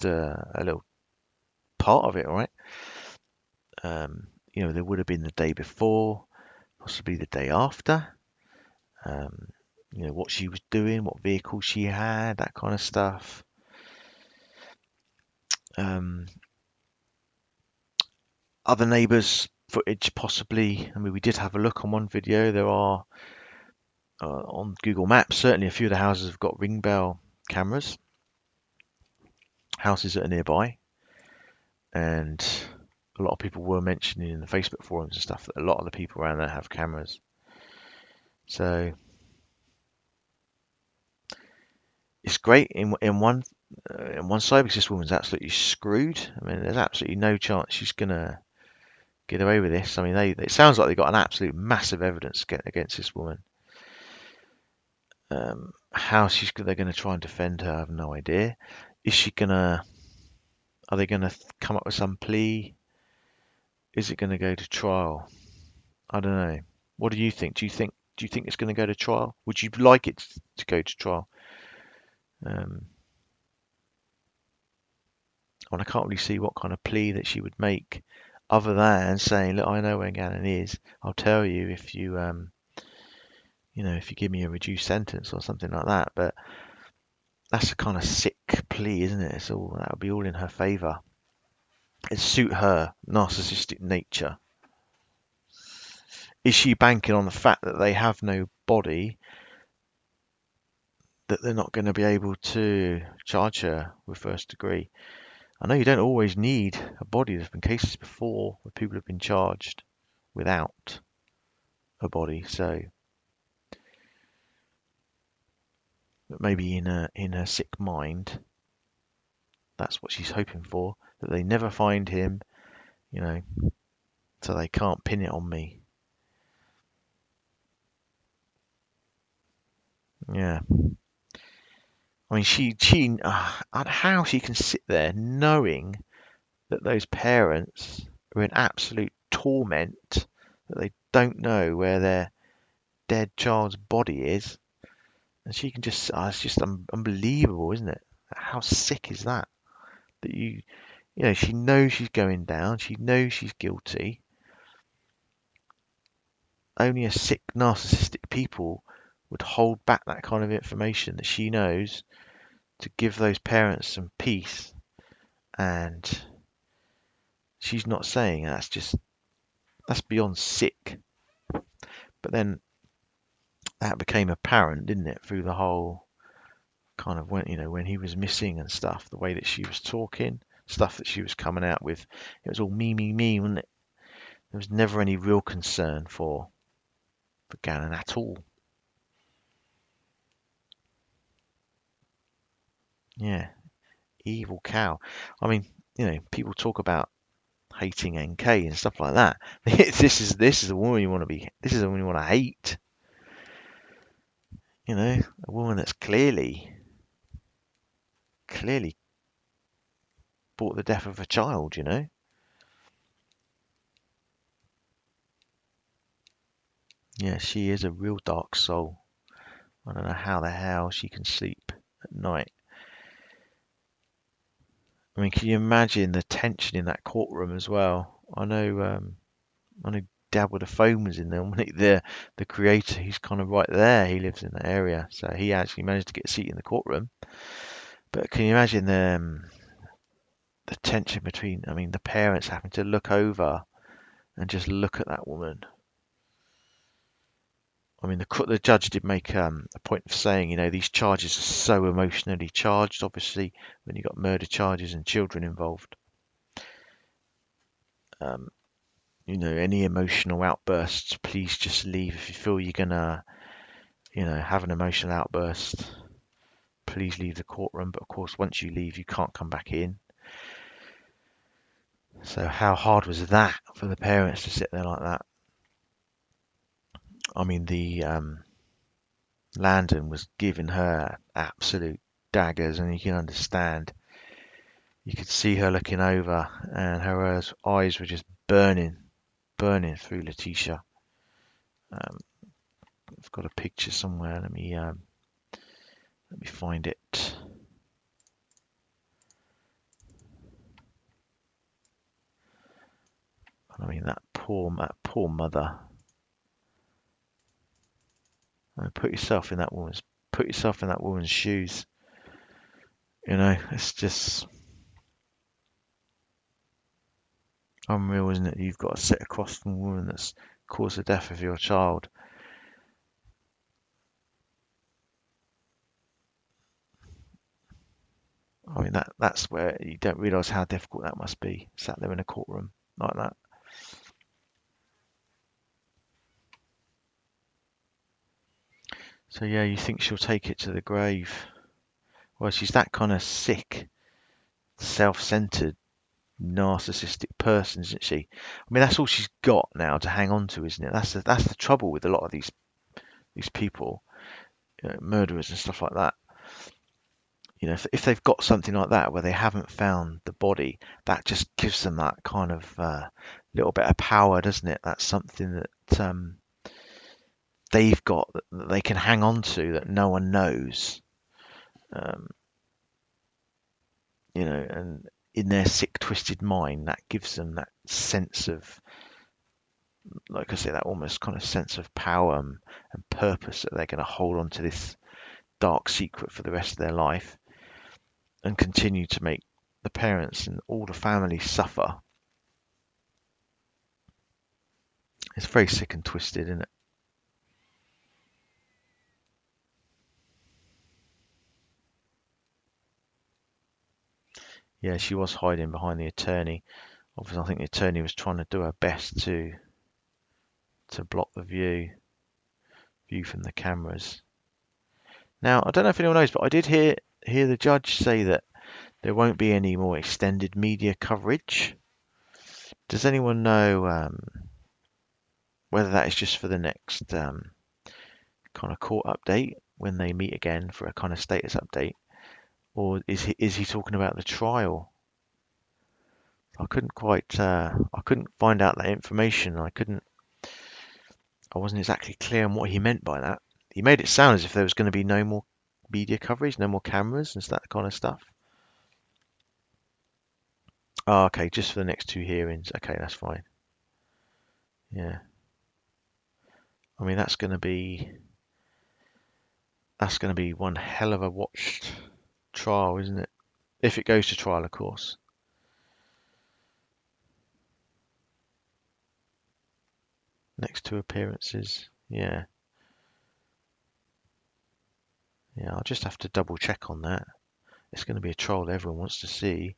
a little part of it, all right? There would have been the day before, possibly the day after. Um, what she was doing, what vehicle she had, that kind of stuff. Other neighbours' footage, possibly. I mean, we did have a look on one video. There are on Google Maps, certainly a few of the houses have got ring bell cameras, houses that are nearby, and a lot of people were mentioning in the Facebook forums and stuff that a lot of the people around there have cameras. So it's great in one side because this woman's absolutely screwed. I mean, there's absolutely no chance she's gonna get away with this. I mean, it sounds like they've got an absolute massive evidence against this woman. How they're going to try and defend her, I have no idea. Are they gonna come up with some plea? Is it going to go to trial? I don't know. What do you think? Do you think it's going to go to trial? Would you like it to go to trial? And I can't really see what kind of plea that she would make, other than saying, "Look, I know where Gannon is. I'll tell you if if you give me a reduced sentence or something like that." But that's a kind of sick plea, isn't it? That would be all in her favour. It suit her narcissistic nature. Is she banking on the fact that they have no body, that they're not going to be able to charge her with first degree? I know you don't always need a body. There's been cases before where people have been charged without a body, so maybe in her sick mind, that's what she's hoping for, that they never find him, you know, so they can't pin it on me. Yeah. I mean, how she can sit there knowing that those parents are in absolute torment, that they don't know where their dead child's body is, and she can it's just unbelievable, isn't it? How sick is that? That she knows she's going down, she knows she's guilty. Only a sick, narcissistic people would hold back that kind of information that she knows to give those parents some peace, and she's not saying that's beyond sick. But then that became apparent, didn't it, through the whole kind of when he was missing and stuff, the way that she was talking, stuff that she was coming out with. It was all me, wasn't it? There was never any real concern for Gannon at all. Yeah, evil cow. I mean, people talk about hating NK and stuff like that. This is a woman you want to be. This is a woman you want to hate. You know, a woman that's clearly brought the death of a child. You know. Yeah, she is a real dark soul. I don't know how the hell she can sleep at night. I mean, can you imagine the tension in that courtroom as well? I know Dad with the phone was in there. The creator, he's kind of right there. He lives in that area, so he actually managed to get a seat in the courtroom. But can you imagine the tension between? I mean, the parents having to look over and just look at that woman. I mean, the judge did make a point of saying, you know, these charges are so emotionally charged. Obviously, when you've got murder charges and children involved, um, you know, any emotional outbursts, please just leave. If you feel you're gonna, you know, have an emotional outburst, please leave the courtroom. But of course, once you leave, you can't come back in. So how hard was that for the parents to sit there like that? I mean, the Landon was giving her absolute daggers, and you can understand. You could see her looking over, and her eyes were just burning through Letecia. I've got a picture somewhere. Let me find it. I mean, that poor mother. I mean, put yourself in that woman's shoes. You know, it's just unreal, isn't it? You've got to sit across from a woman that's caused the death of your child. I mean, that's where you don't realise how difficult that must be, sat there in a courtroom like that. So yeah, you think she'll take it to the grave? Well, she's that kind of sick, self-centered, narcissistic person, isn't she? I mean, that's all she's got now to hang on to, isn't it? That's the trouble with a lot of these people, you know, murderers and stuff like that. You know, if they've got something like that where they haven't found the body, that just gives them that kind of little bit of power, doesn't it? That's something that they've got that they can hang on to that no one knows. Um, you know, and in their sick, twisted mind, that gives them that sense of, like I say, that almost kind of sense of power and purpose that they're going to hold on to this dark secret for the rest of their life and continue to make the parents and all the family suffer. It's very sick and twisted, isn't it? Yeah, she was hiding behind the attorney. Obviously, I think the attorney was trying to do her best to block the view from the cameras. Now, I don't know if anyone knows, but I did hear the judge say that there won't be any more extended media coverage. Does anyone know whether that is just for the next kind of court update when they meet again for a kind of status update, or is he talking about the trial? I couldn't find out that information. I wasn't exactly clear on what he meant by that. He made it sound as if there was going to be no more media coverage, no more cameras and that kind of stuff. Oh, okay, just for the next two hearings. Okay, that's fine. Yeah. I mean, that's going to be one hell of a watched trial, isn't it? If it goes to trial, of course. Next two appearances. Yeah. Yeah, I'll just have to double check on that. It's going to be a trial that everyone wants to see.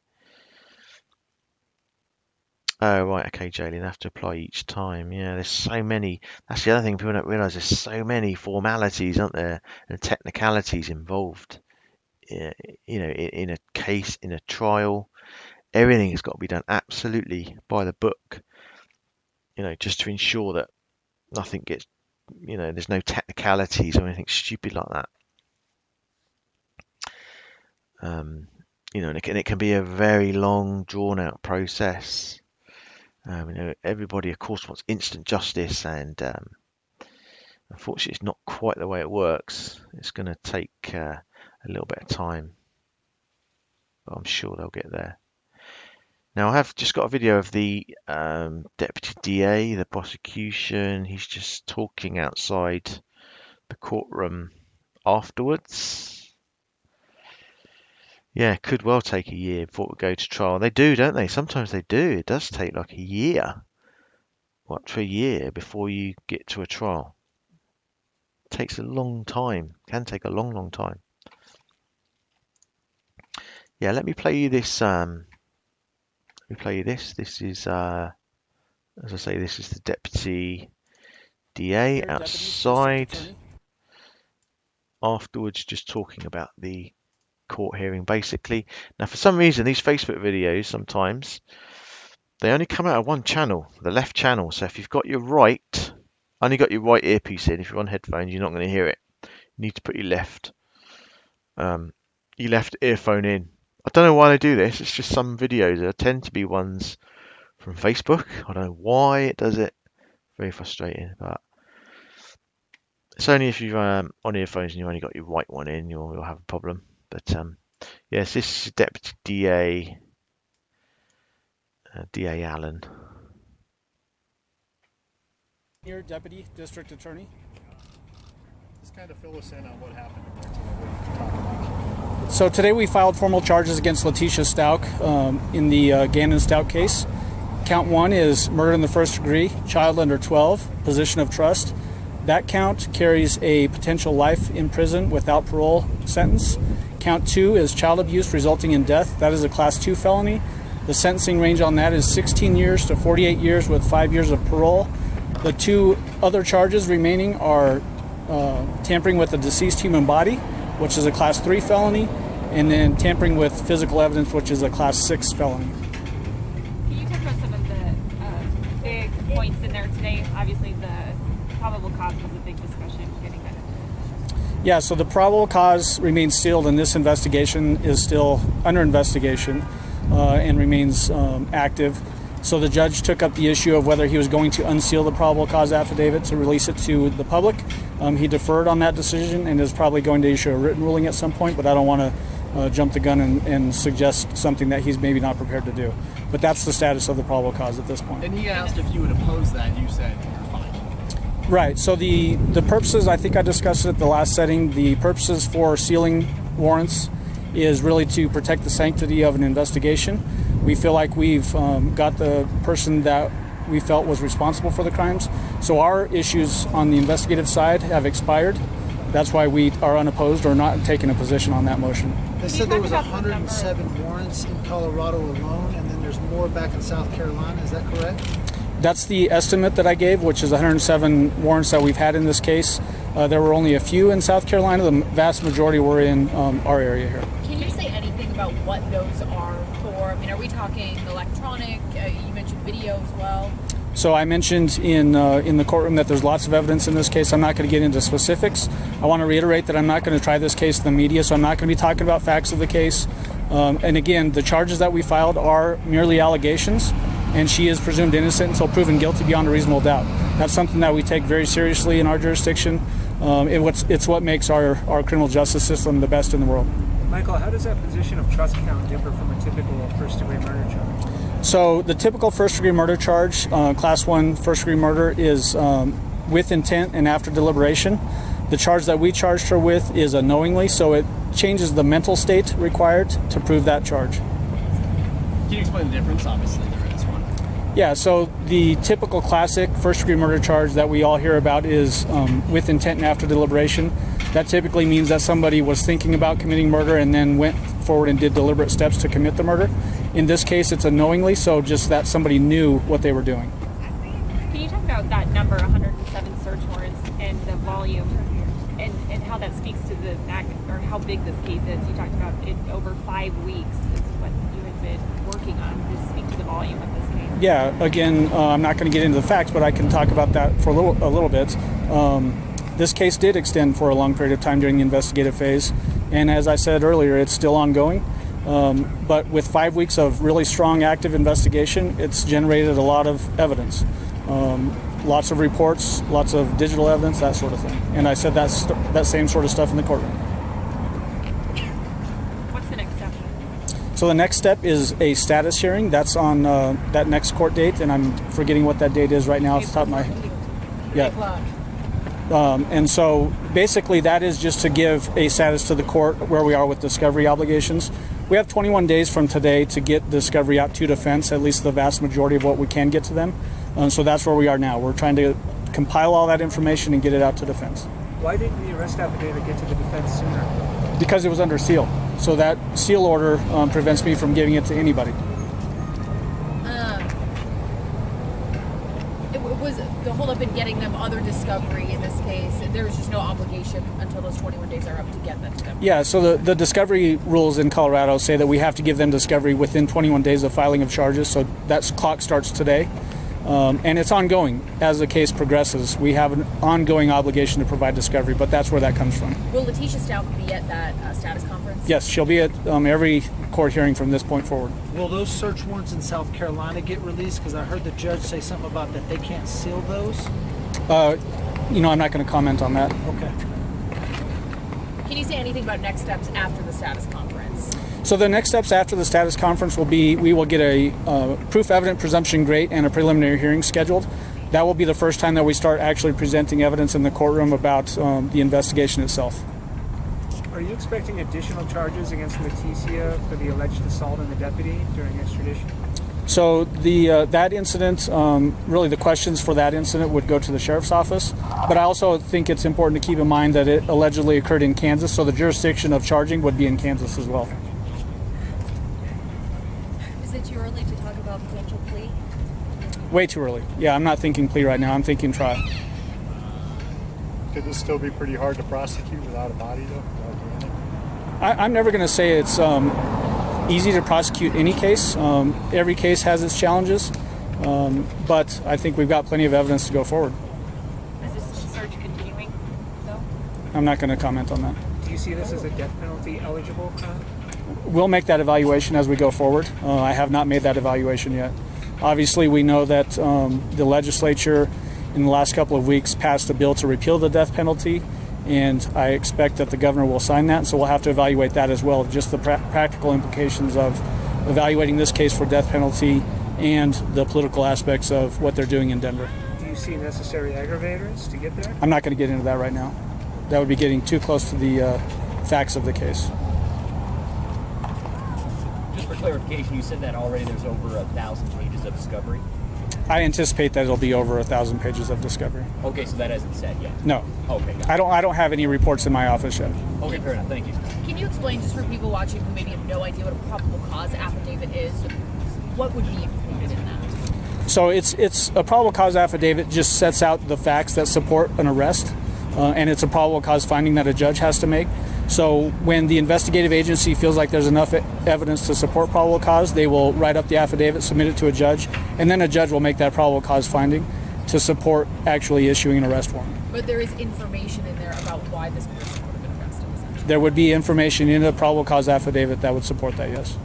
Oh, right, okay, Jalen, have to apply each time. Yeah, there's so many. That's the other thing people don't realise. There's so many formalities, aren't there, and technicalities involved. You know, in a case, in a trial, Everything has got to be done absolutely by the book, just to ensure that nothing gets, there's no technicalities or anything stupid like that. And it can be a very long, drawn-out process. Everybody, of course, wants instant justice, and unfortunately, it's not quite the way it works. It's going to take a little bit of time, but I'm sure they'll get there. Now, I have just got a video of the Deputy DA, the prosecution. He's just talking outside the courtroom afterwards. Yeah, it could well take a year before it would go to trial. They do, don't they? Sometimes they do. It does take like a year, up to a year before you get to a trial. It takes a long time. Can take a long, long time. Yeah, let me play you this. This is, as I say, this is the Deputy DA outside. Afterwards, just talking about the court hearing, basically. Now, for some reason, these Facebook videos sometimes they only come out of one channel, the left channel. So if you've got your only got your right earpiece in, if you're on headphones, you're not going to hear it. You need to put your left earphone in. I don't know why they do this. It's just some videos. There tend to be ones from Facebook. I don't know why it does it. Very frustrating, but it's only if you're on earphones and you've only got your right one in, you'll have a problem. But yes, this is Deputy DA Allen. Here, Deputy District Attorney. Just kind of fill us in on what happened compared to what we talked about. So today we filed formal charges against Letecia Stauch in the Gannon Stauch case. Count 1 is murder in the first degree, child under 12, position of trust. That count carries a potential life in prison without parole sentence. Count 2 is child abuse resulting in death. That is a Class 2 felony. The sentencing range on that is 16 years to 48 years with 5 years of parole. The 2 other charges remaining are tampering with a deceased human body, which is a Class 3 felony, and then tampering with physical evidence, which is a Class 6 felony. Can you talk about some of the big points in there today? Obviously, the probable cause was a big discussion getting that. Yeah, so the probable cause remains sealed, and this investigation is still under investigation and remains active. So the judge took up the issue of whether he was going to unseal the probable cause affidavit to release it to the public. He deferred on that decision and is probably going to issue a written ruling at some point, but I don't want to jump the gun and suggest something that he's maybe not prepared to do. But that's the status of the probable cause at this point. And he asked if you would oppose that, and you said you're fine. Right, so the purposes, I think I discussed it at the last setting, the purposes for sealing warrants is really to protect the sanctity of an investigation. We feel like we've got the person that we felt was responsible for the crimes. So our issues on the investigative side have expired. That's why we are unopposed or not taking a position on that motion. They said there was 107 warrants in Colorado alone, and then there's more back in South Carolina. Is that correct? That's the estimate that I gave, which is 107 warrants that we've had in this case. There were only a few in South Carolina. The vast majority were in our area here. Can you say anything about what those are for? I mean, are we talking electronic? You mentioned video as well. So I mentioned in the courtroom that there's lots of evidence in this case. I'm not going to get into specifics. I want to reiterate that I'm not going to try this case to the media, so I'm not going to be talking about facts of the case. And again, the charges that we filed are merely allegations, and she is presumed innocent until proven guilty beyond a reasonable doubt. That's something that we take very seriously in our jurisdiction. It's what makes our criminal justice system the best in the world. Michael, how does that position of trust count differ from a typical first-degree murder charge? So the typical first-degree murder charge, Class 1 first-degree murder, is with intent and after deliberation. The charge that we charged her with is a knowingly, so it changes the mental state required to prove that charge. Can you explain the difference? Obviously, there is one. Yeah, so the typical classic first-degree murder charge that we all hear about is with intent and after deliberation. That typically means that somebody was thinking about committing murder and then went forward and did deliberate steps to commit the murder. In this case, it's a knowingly, so just that somebody knew what they were doing. Can you talk about that number, 107 search warrants, and the volume, and how that speaks to the or how big this case is? You talked about it over 5 weeks is what you had been working on? Just speak to the volume of this case. Yeah, again, I'm not going to get into the facts, but I can talk about that for a little bit. This case did extend for a long period of time during the investigative phase, and as I said earlier, it's still ongoing. But with 5 weeks of really strong active investigation, it's generated a lot of evidence. Lots of reports, lots of digital evidence, that sort of thing. And I said that same sort of stuff in the courtroom. What's the next step? So the next step is a status hearing. That's on that next court date, and I'm forgetting what that date is right now off the top of my head. Yeah. And so basically that is just to give a status to the court where we are with discovery obligations. We have 21 days from today to get discovery out to defense, at least the vast majority of what we can get to them. So that's where we are now. We're trying to compile all that information and get it out to defense. Why didn't the arrest affidavit get to the defense sooner? Because it was under seal. So that seal order prevents me from giving it to anybody. Was the holdup in getting them other discovery in this case? There was just no obligation until those 21 days are up to get that to them. Yeah, so the discovery rules in Colorado say that we have to give them discovery within 21 days of filing of charges, so that clock starts today. And it's ongoing. As the case progresses, we have an ongoing obligation to provide discovery, but that's where that comes from. Will Letecia Stauch be at that status conference? Yes, she'll be at every court hearing from this point forward. Will those search warrants in South Carolina get released? Because I heard the judge say something about that they can't seal those. I'm not going to comment on that. Okay. Can you say anything about next steps after the status conference? So the next steps after the status conference will be we will get a proof evident presumption grade and a preliminary hearing scheduled. That will be the first time that we start actually presenting evidence in the courtroom about the investigation itself. Are you expecting additional charges against Letecia for the alleged assault on the deputy during extradition? So that incident, really the questions for that incident would go to the sheriff's office. But I also think it's important to keep in mind that it allegedly occurred in Kansas, so the jurisdiction of charging would be in Kansas as well. Is it too early to talk about potential plea? Way too early. Yeah, I'm not thinking plea right now. I'm thinking trial. Could this still be pretty hard to prosecute without a body, though? Without doing it? I'm never going to say it's easy to prosecute any case. Every case has its challenges, but I think we've got plenty of evidence to go forward. Is this search continuing, though? I'm not going to comment on that. Do you see this as a death penalty eligible crime? We'll make that evaluation as we go forward. I have not made that evaluation yet. Obviously, we know that the legislature in the last couple of weeks passed a bill to repeal the death penalty, and I expect that the governor will sign that, so we'll have to evaluate that as well, just the practical implications of evaluating this case for death penalty and the political aspects of what they're doing in Denver. Do you see necessary aggravators to get there? I'm not going to get into that right now. That would be getting too close to the facts of the case. Just for clarification, you said that already there's over 1,000 pages of discovery? I anticipate that it'll be over 1,000 pages of discovery. Okay, so that hasn't said yet? No. Okay, got it. I don't have any reports in my office yet. Okay, fair enough. Thank you. Can you explain, just for people watching who maybe have no idea what a probable cause affidavit is, what would be included in that? So it's a probable cause affidavit just sets out the facts that support an arrest, and it's a probable cause finding that a judge has to make. So when the investigative agency feels like there's enough evidence to support probable cause, they will write up the affidavit, submit it to a judge, and then a judge will make that probable cause finding to support actually issuing an arrest warrant. But there is information in there about why this person would have been arrested, essentially. There would be information in a probable cause affidavit that would support that, yes.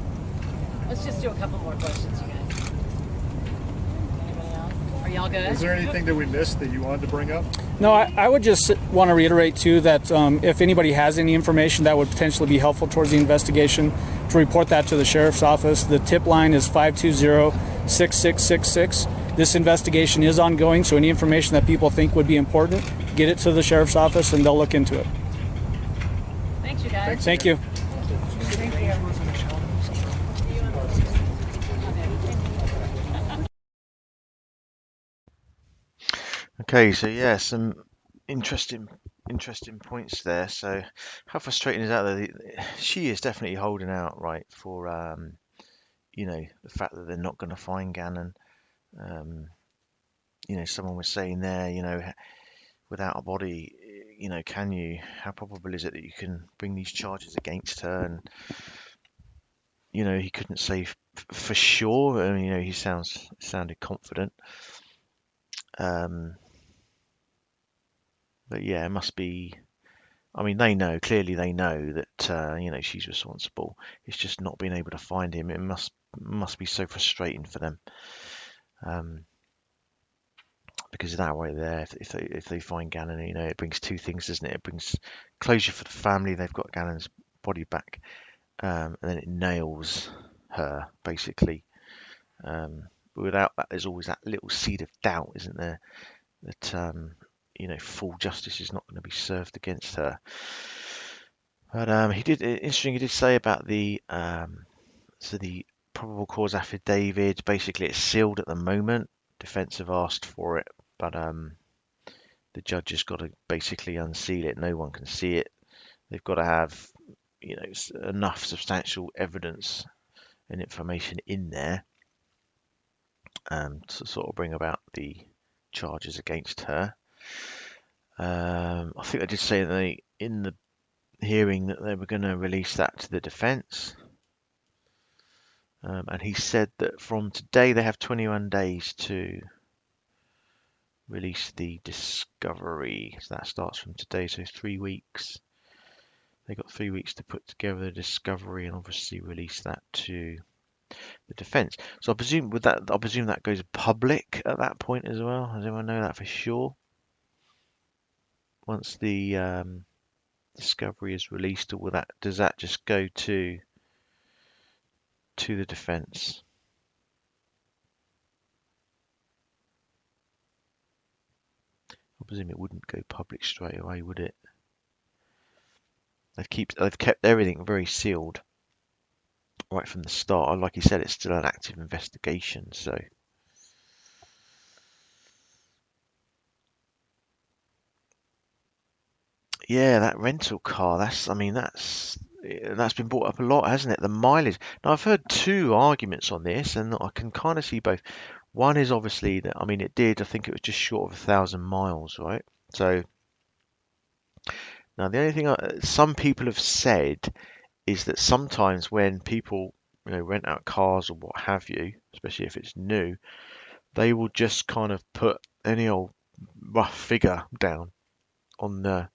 Let's just do a couple more questions, you guys. Anybody else? Are y'all good? Is there anything that we missed that you wanted to bring up? No, I would just want to reiterate, too, that if anybody has any information that would potentially be helpful towards the investigation, to report that to the sheriff's office. The tip line is 520-6666. This investigation is ongoing, so any information that people think would be important, get it to the sheriff's office and they'll look into it. Thanks, you guys. Thank you. Okay, so yeah, some interesting points there. So how frustrating is that? She is definitely holding out, right, for the fact that they're not going to find Gannon. Someone was saying there, without a body, how probable is it that you can bring these charges against her? And he couldn't save for sure. I mean, he sounded confident. But yeah, it must be. I mean, clearly they know that she's responsible. It's just not being able to find him. It must be so frustrating for them. Because that way there, if they find Gannon, it brings two things, doesn't it? It brings closure for the family. They've got Gannon's body back, and then it nails her basically. But without that, there's always that little seed of doubt, isn't there? That full justice is not going to be served against her. But he did say about the probable cause affidavit. Basically, it's sealed at the moment. Defence have asked for it, but the judge has got to basically unseal it. No one can see it. They've got to have enough substantial evidence and information in there to sort of bring about the charges against her. I think they did say in the hearing that they were going to release that to the defence. And he said that from today they have 21 days to release the discovery. So that starts from today, so 3 weeks. They got 3 weeks to put together the discovery and obviously release that to the defence. So I presume that goes public at that point as well. Does anyone know that for sure? Once the discovery is released, or does that just go to the defence? I presume it wouldn't go public straight away, would it? They've kept everything very sealed right from the start. Like you said, it's still an active investigation, so yeah, that rental car. That's been brought up a lot, hasn't it? The mileage. Now I've heard two arguments on this, and I can kind of see both. One is obviously that I think it was just short of 1,000 miles, right? So now the only thing some people have said is that sometimes when people rent out cars or what have you, especially if it's new, they will just kind of put any old rough figure down on the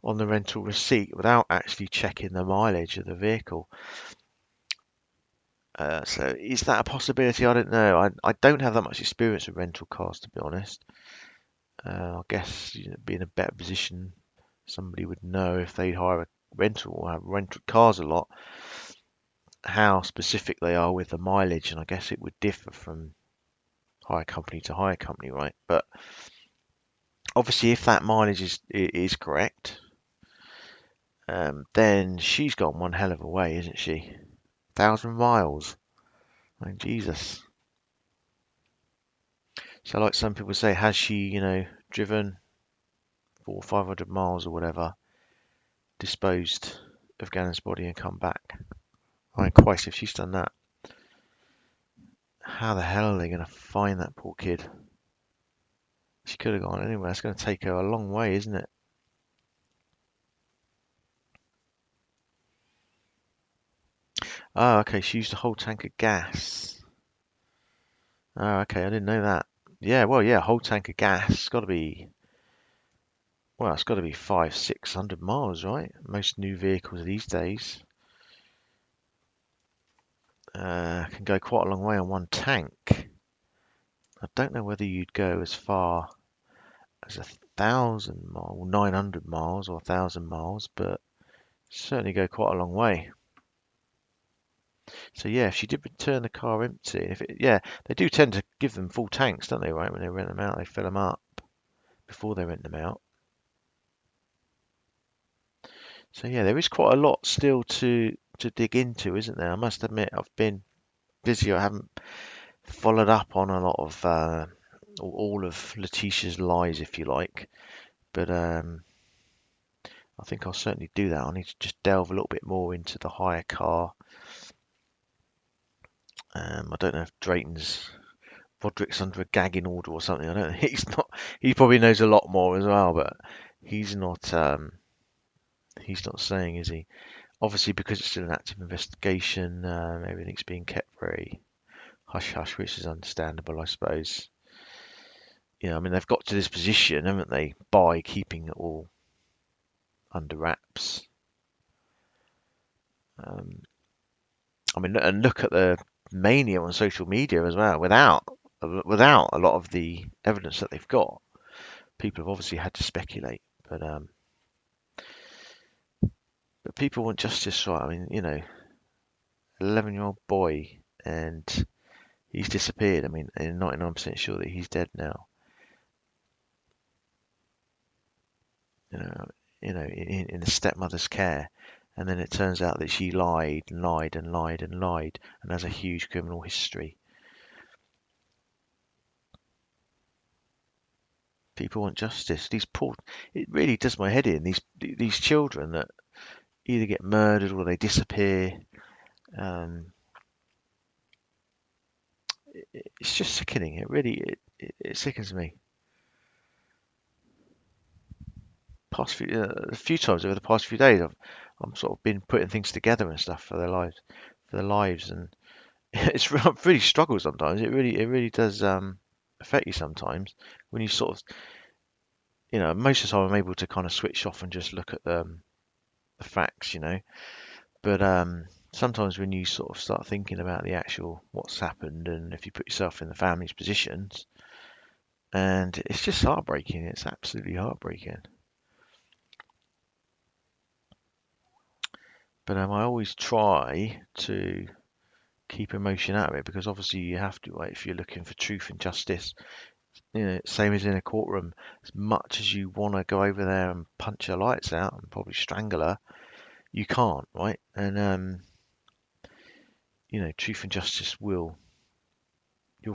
rental receipt without actually checking the mileage of the vehicle. So is that a possibility? I don't know. I don't have that much experience with rental cars, to be honest. I guess be in a better position, somebody would know if they hire a rental or have rental cars a lot, how specific they are with the mileage, and I guess it would differ from hire company to hire company, right? But obviously, if that mileage is correct, then she's gone one hell of a way, isn't she? 1,000 miles. I mean, Jesus. So, like some people say, has she, driven 400 or 500 miles or whatever, disposed of Gannon's body and come back? I mean, Christ, if she's done that, how the hell are they going to find that poor kid? She could have gone anywhere. It's going to take her a long way, isn't it? Oh, okay. She used a whole tank of gas. Oh, okay. I didn't know that. Yeah, well, yeah, whole tank of gas. It's got to be 500-600 miles, right? Most new vehicles these days can go quite a long way on one tank. I don't know whether you'd go as far as 1,000 miles, 900 miles, or 1,000 miles, but certainly go quite a long way. So yeah, if she did return the car empty, they do tend to give them full tanks, don't they? Right, when they rent them out, they fill them up before they rent them out. So yeah, there is quite a lot still to dig into, isn't there? I must admit, I've been busy. I haven't followed up on a lot of all of Letecia's lies, if you like. But I think I'll certainly do that. I need to just delve a little bit more into the hire car. I don't know if Roderick's under a gagging order or something. I don't. He's not. He probably knows a lot more as well, but he's not. He's not saying, is he? Obviously, because it's still an active investigation, everything's being kept very hush hush, which is understandable, I suppose. I mean, they've got to this position, haven't they, by keeping it all under wraps. I mean, and look at the mania on social media as well. Without a lot of the evidence that they've got, people have obviously had to speculate. But people want justice, right? I mean, 11-year-old boy, and he's disappeared. I mean, and 99% sure that he's dead now. In the stepmother's care, and then it turns out that she lied and lied and lied and lied, and has a huge criminal history. People want justice. It really does my head in. These children that either get murdered or they disappear. It's just sickening. It sickens me. A few times over the past few days, I'm sort of been putting things together and stuff for their lives, and it's really struggle sometimes. It really does affect you sometimes when you sort of, most of the time I'm able to kind of switch off and just look at the facts, but sometimes when you sort of start thinking about the actual what's happened, and if you put yourself in the family's positions, and it's just heartbreaking. It's absolutely heartbreaking. But I always try to keep emotion out of it, because obviously you have to, right, if you're looking for truth and justice. Same as in a courtroom. As much as you want to go over there and punch her lights out and probably strangle her, you can't, right? And truth and justice you'll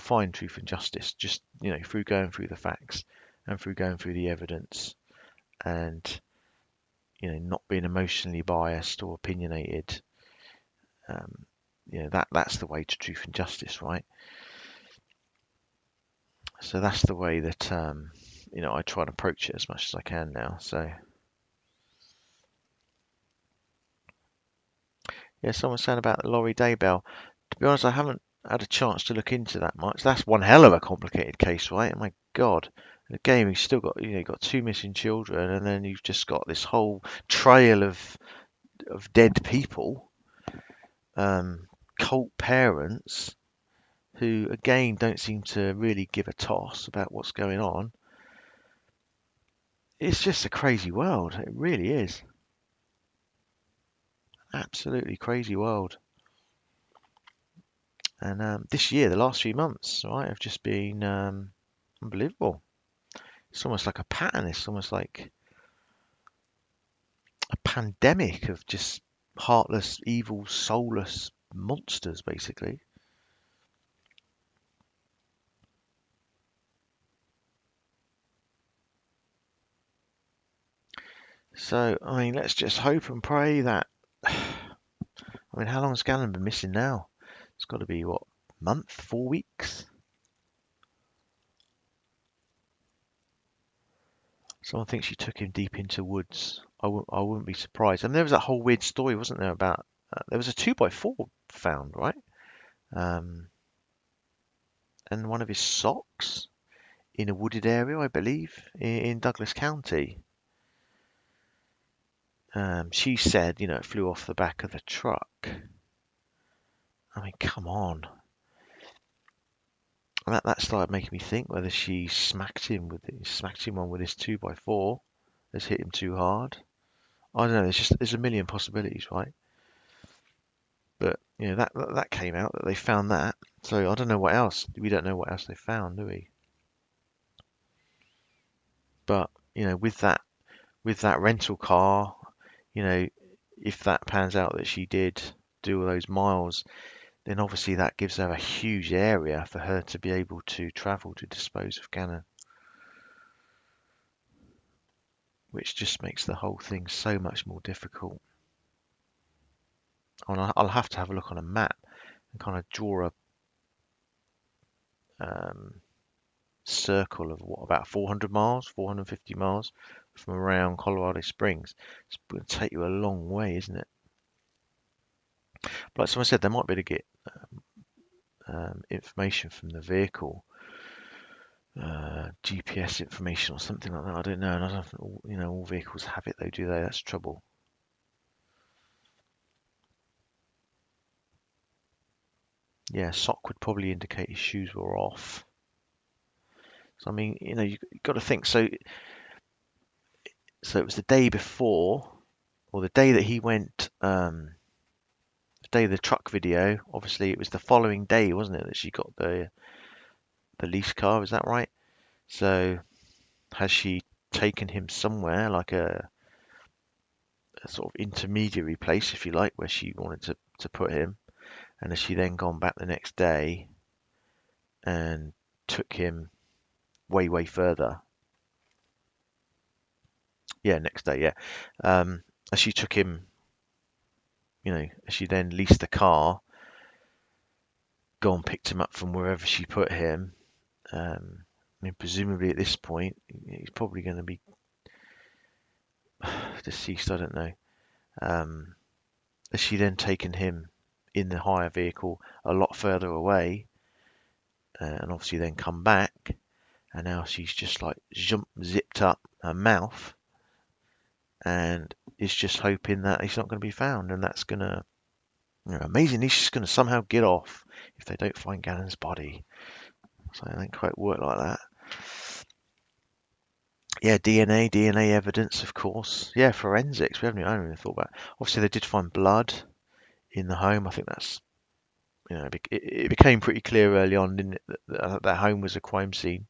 find truth and justice just through going through the facts and through going through the evidence, and not being emotionally biased or opinionated. That's the way to truth and justice, right? So that's the way that I try and approach it as much as I can now. So yeah, someone's saying about the Laurie Daybell. To be honest, I haven't had a chance to look into that much. That's one hell of a complicated case, right? Oh my God. And again, you've still got you've got two missing children, and then you've just got this whole trail of dead people, cult parents who again don't seem to really give a toss about what's going on. It's just a crazy world. It really is. Absolutely crazy world. And this year, the last few months, right, have just been unbelievable. It's almost like a pattern. It's almost like a pandemic of just heartless, evil, soulless monsters, basically. So, I mean, let's just hope and pray that. I mean, how long has Gannon been missing now? It's got to be, what, month, 4 weeks? Someone thinks she took him deep into woods. I wouldn't be surprised. And there was that whole weird story, wasn't there, about there was a 2x4 found, right? And one of his socks in a wooded area, I believe, in Douglas County. She said, it flew off the back of the truck. I mean, come on. And that started making me think whether she smacked him on with his 2x4, has hit him too hard. I don't know. There's a million possibilities, right? But that came out that they found that. So I don't know what else. We don't know what else they found, do we? But with that rental car, if that pans out that she did do all those miles, then obviously that gives her a huge area for her to be able to travel to dispose of Gannon, which just makes the whole thing so much more difficult. I'll have to have a look on a map and kind of draw a circle of about 400 miles, 450 miles from around Colorado Springs. It's going to take you a long way, isn't it? But like someone said, they might be able to get information from the vehicle, GPS information or something like that. I don't know. And I don't think all vehicles have it though, do they? That's trouble. Yeah, sock would probably indicate his shoes were off. So I mean, you've got to think. So it was the day before, or the day that he went. The day of the truck video. Obviously, it was the following day, wasn't it, that she got the lease car? Is that right? So has she taken him somewhere, like a sort of intermediary place, if you like, where she wanted to put him? And has she then gone back the next day and took him way, way further? Yeah, next day, yeah. As she took him, as she then leased the car, gone picked him up from wherever she put him. I mean, presumably at this point, he's probably going to be deceased. I don't know. Has she then taken him in the hire vehicle a lot further away, and obviously then come back, and now she's just like zipped up her mouth, and is just hoping that he's not going to be found, and that's going to, amazingly, she's going to somehow get off if they don't find Gannon's body. So it ain't quite work like that. Yeah, DNA evidence, of course. Yeah, forensics. I haven't even thought about it. Obviously, they did find blood in the home. I think that's, it became pretty clear early on, didn't it, that that home was a crime scene.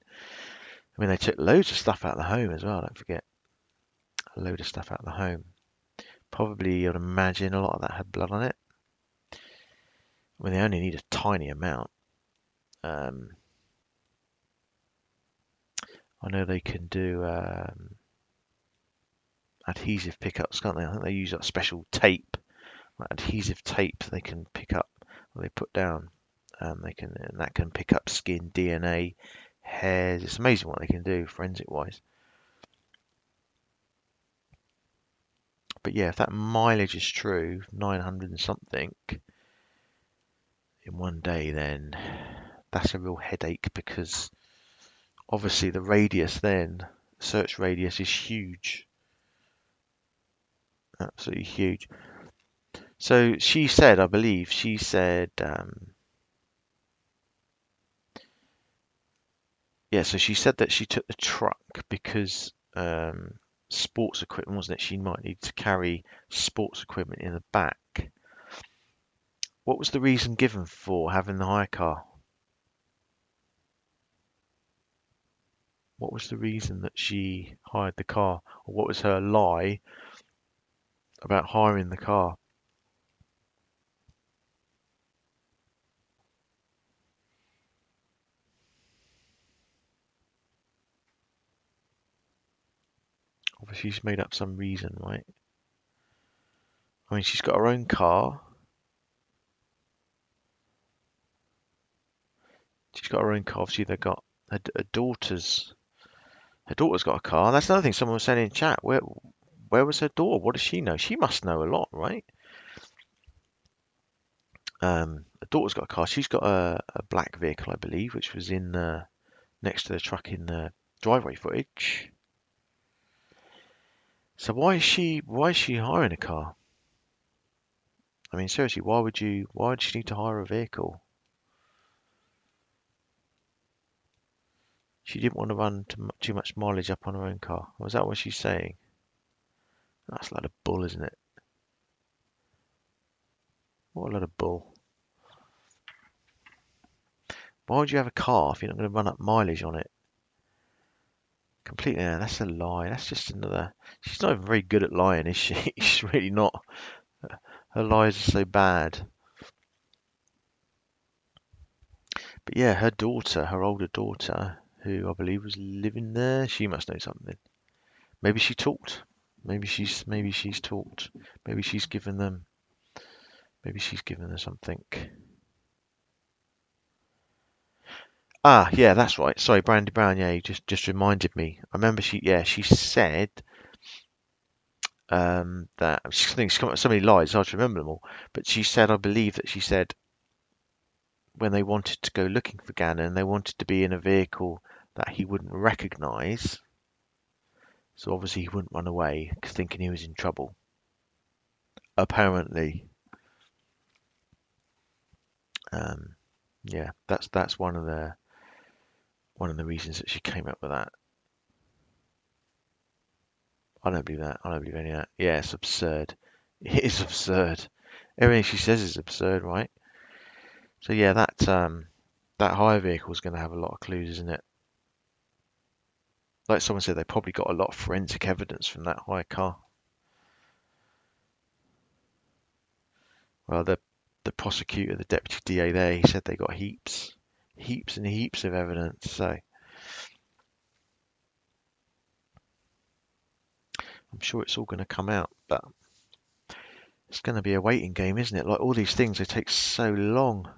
I mean, they took loads of stuff out of the home as well. Don't forget, a load of stuff out of the home. Probably, I'd imagine a lot of that had blood on it. I mean, they only need a tiny amount. I know they can do adhesive pickups, can't they? I think they use that special tape, like adhesive tape. They can pick up, or they put down. And that can pick up skin, DNA, hairs. It's amazing what they can do forensic wise. But yeah, if that mileage is true, 900 and something in one day, then that's a real headache, because obviously the radius then, search radius, is huge. Absolutely huge. So she said, I believe, yeah, so she said that she took the truck because sports equipment, wasn't it? She might need to carry sports equipment in the back. What was the reason given for having the hire car? What was the reason that she hired the car? Or what was her lie about hiring the car? Obviously, she's made up some reason, right? I mean, she's got her own car. She's got her own car. Obviously, they've got her daughter's. Her daughter's got a car. That's another thing someone was saying in chat. Where was her daughter? What does she know? She must know a lot, right? Her daughter's got a car. She's got a black vehicle, I believe, which was in next to the truck in the driveway footage. So why is she hiring a car? I mean, seriously, why would she need to hire a vehicle? She didn't want to run too much mileage up on her own car. Was that what she's saying? That's a lot of bull, isn't it? What a lot of bull. Why would you have a car if you're not going to run up mileage on it? Completely, that's a lie. That's just another. She's not even very good at lying, is she? She's really not. Her lies are so bad. But yeah, her older daughter, who I believe was living there, she must know something. Maybe she talked. Maybe she's talked. Maybe she's given them something. Ah, yeah, that's right. Sorry, Brandy Brown. Yeah, you just reminded me. I remember she said that I think she's come up with so many lies, it's hard to remember them all. But she said, I believe that she said when they wanted to go looking for Gannon, they wanted to be in a vehicle that he wouldn't recognise. So obviously he wouldn't run away, thinking he was in trouble. Apparently, yeah, that's one of the reasons that she came up with that. I don't believe that. I don't believe any of that. Yeah, it's absurd. It is absurd. Everything she says is absurd, right? So yeah, that hire vehicle is going to have a lot of clues, isn't it? Like someone said, they probably got a lot of forensic evidence from that hire car. Well, the prosecutor, the deputy DA there, he said they got heaps and heaps of evidence. So I'm sure it's all going to come out, but it's going to be a waiting game, isn't it? Like all these things, they take so long.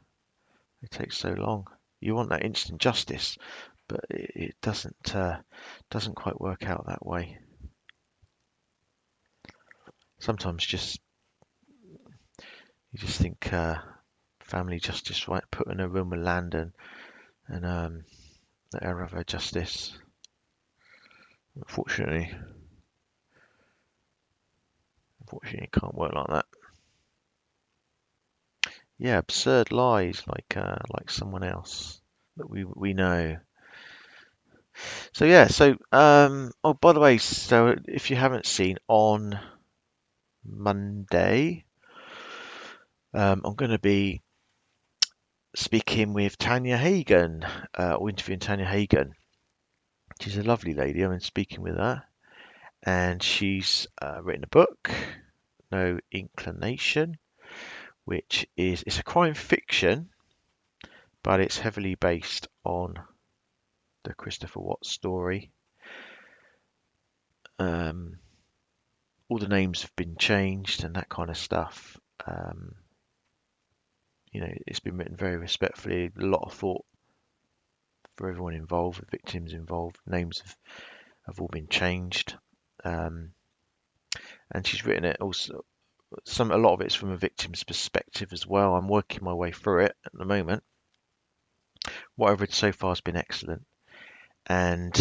They take so long. You want that instant justice, but it doesn't quite work out that way. Sometimes you just think family justice, right? Put in a room with Landon and let her have her justice. Unfortunately, it can't work like that. Yeah, absurd lies like someone else that we know. So yeah, oh, by the way, so if you haven't seen, on Monday, I'm going to be speaking with Tanya Hagen, or interviewing Tanya Hagen. She's a lovely lady. I've been speaking with her, and she's written a book, No Inclination, which it's a crime fiction, but it's heavily based on the Christopher Watts story. All the names have been changed and that kind of stuff. It's been written very respectfully, a lot of thought for everyone involved, the victims involved. Names have all been changed, and she's written it also. A lot of it's from a victim's perspective as well. I'm working my way through it at the moment. What I've read so far has been excellent, and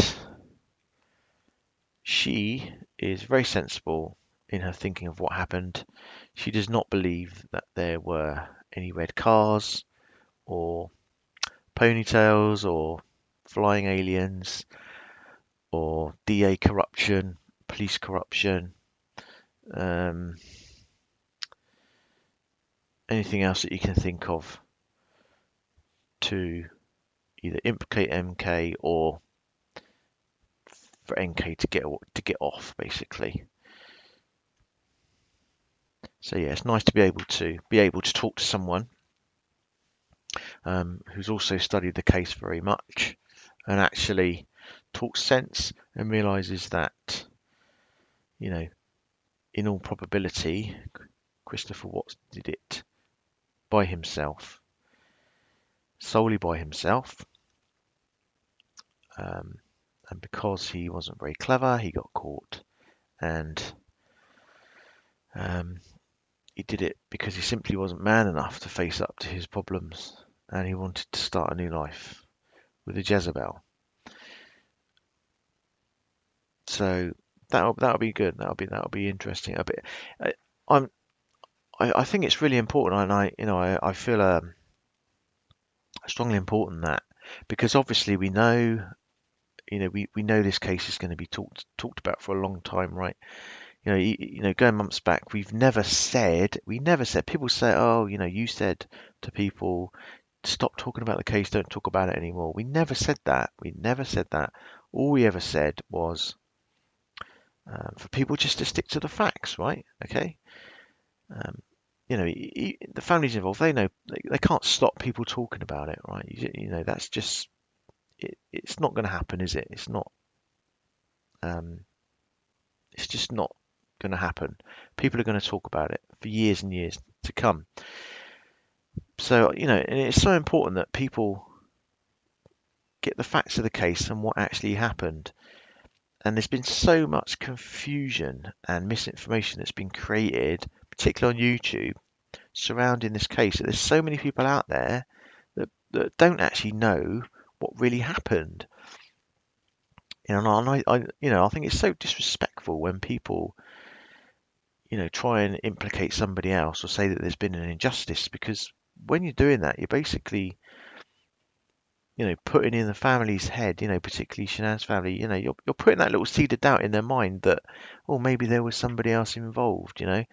she is very sensible in her thinking of what happened. She does not believe that there were any red cars or ponytails or flying aliens or DA corruption, police corruption, anything else that you can think of to either implicate MK or for NK to get off, basically. So yeah, it's nice to be able to talk to someone who's also studied the case very much and actually talks sense and realizes that, in all probability, Christopher Watts did it by himself, solely by himself, and because he wasn't very clever, he got caught, and he did it because he simply wasn't man enough to face up to his problems, and he wanted to start a new life with a Jezebel. So that'll be good. That'll be interesting. I think it's really important, and I feel strongly important that, because obviously we know this case is going to be talked about for a long time, right? Going months back, we never said, people say, oh, you said to people, stop talking about the case, don't talk about it anymore. We never said that. All we ever said was for people just to stick to the facts, right? Okay. The families involved, they know they can't stop people talking about it, right? That's just it's not going to happen, is it? It's not. It's just not going to happen. People are going to talk about it for years and years to come. So and it's so important that people get the facts of the case and what actually happened. And there's been so much confusion and misinformation that's been created, particularly on YouTube, surrounding this case. That there's so many people out there that don't actually know what really happened. I think it's so disrespectful when people, try and implicate somebody else or say that there's been an injustice, because when you're doing that, you're basically, putting in the family's head, particularly Shanann's family, you're putting that little seed of doubt in their mind that, oh, maybe there was somebody else involved, and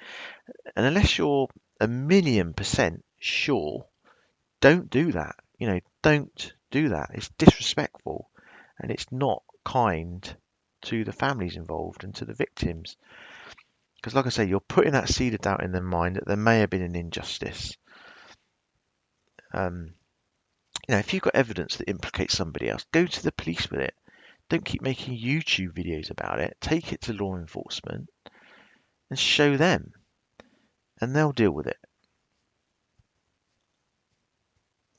unless you're 1,000,000% sure, don't do that. Don't do that. It's disrespectful, and it's not kind to the families involved and to the victims. Because, like I say, you're putting that seed of doubt in their mind that there may have been an injustice. If you've got evidence that implicates somebody else, go to the police with it. Don't keep making YouTube videos about it. Take it to law enforcement and show them, and they'll deal with it.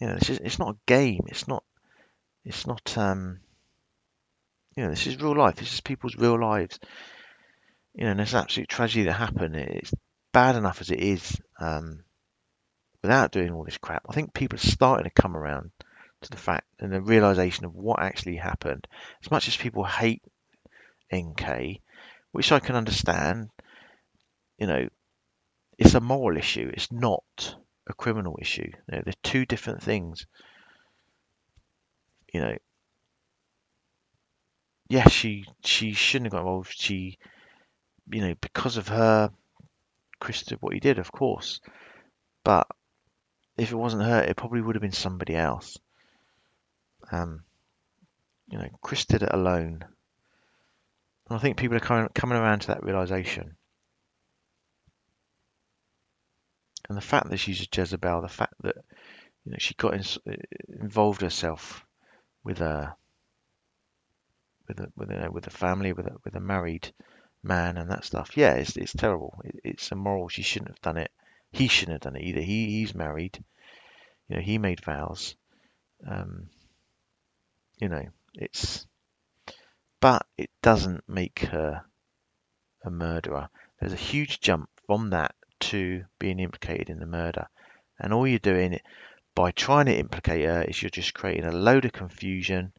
It's not a game. It's not. This is real life. This is people's real lives. And there's an absolute tragedy that happened. It's bad enough as it is, without doing all this crap. I think people are starting to come around to the fact and the realization of what actually happened. As much as people hate NK, which I can understand, it's a moral issue. It's not a criminal issue. They're two different things. Yes, she shouldn't have got involved. She, because of her, Chris did what he did, of course. But if it wasn't her, it probably would have been somebody else. Chris did it alone. And I think people are coming around to that realization. And the fact that she's a Jezebel, the fact that she got involved herself with a family, with a married man and that stuff. Yeah, it's terrible. It's immoral. She shouldn't have done it. He shouldn't have done it either. He's married. He made vows. But it doesn't make her a murderer. There's a huge jump from that to being implicated in the murder. And all you're doing by trying to implicate her is you're just creating a load of confusion,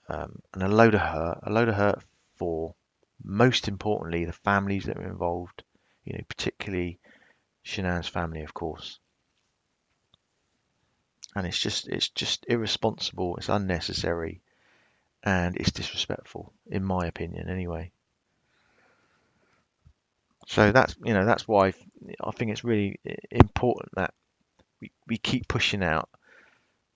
and a load of hurt for, most importantly, the families that are involved, particularly Shanann's family, of course. And it's just irresponsible, it's unnecessary, and it's disrespectful, in my opinion, anyway. So that's why I think it's really important that we keep pushing out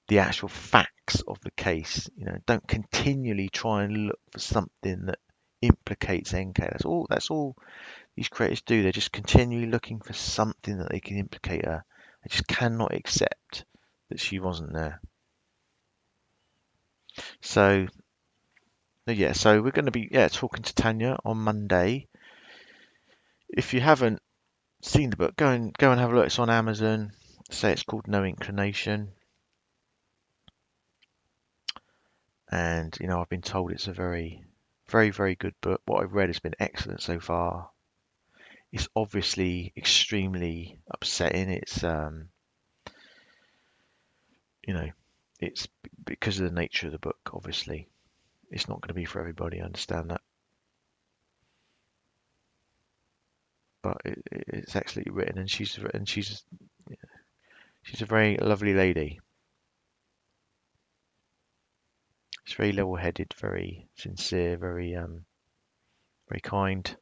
the actual facts of the case. Don't continually try and look for something that implicates NK. That's all these creators do. They're just continually looking for something that they can implicate her. They just cannot accept that she wasn't there. So we're going to be talking to Tanya on Monday. If you haven't seen the book, go and have a look. It's on Amazon. Say it's called No Inclination. And I've been told it's a very, very, very good book. What I've read has been excellent so far. It's obviously extremely upsetting. It's it's because of the nature of the book. Obviously, it's not going to be for everybody. I understand that, but it's excellently written, and she's a very lovely lady. She's very level-headed, very sincere, very very kind.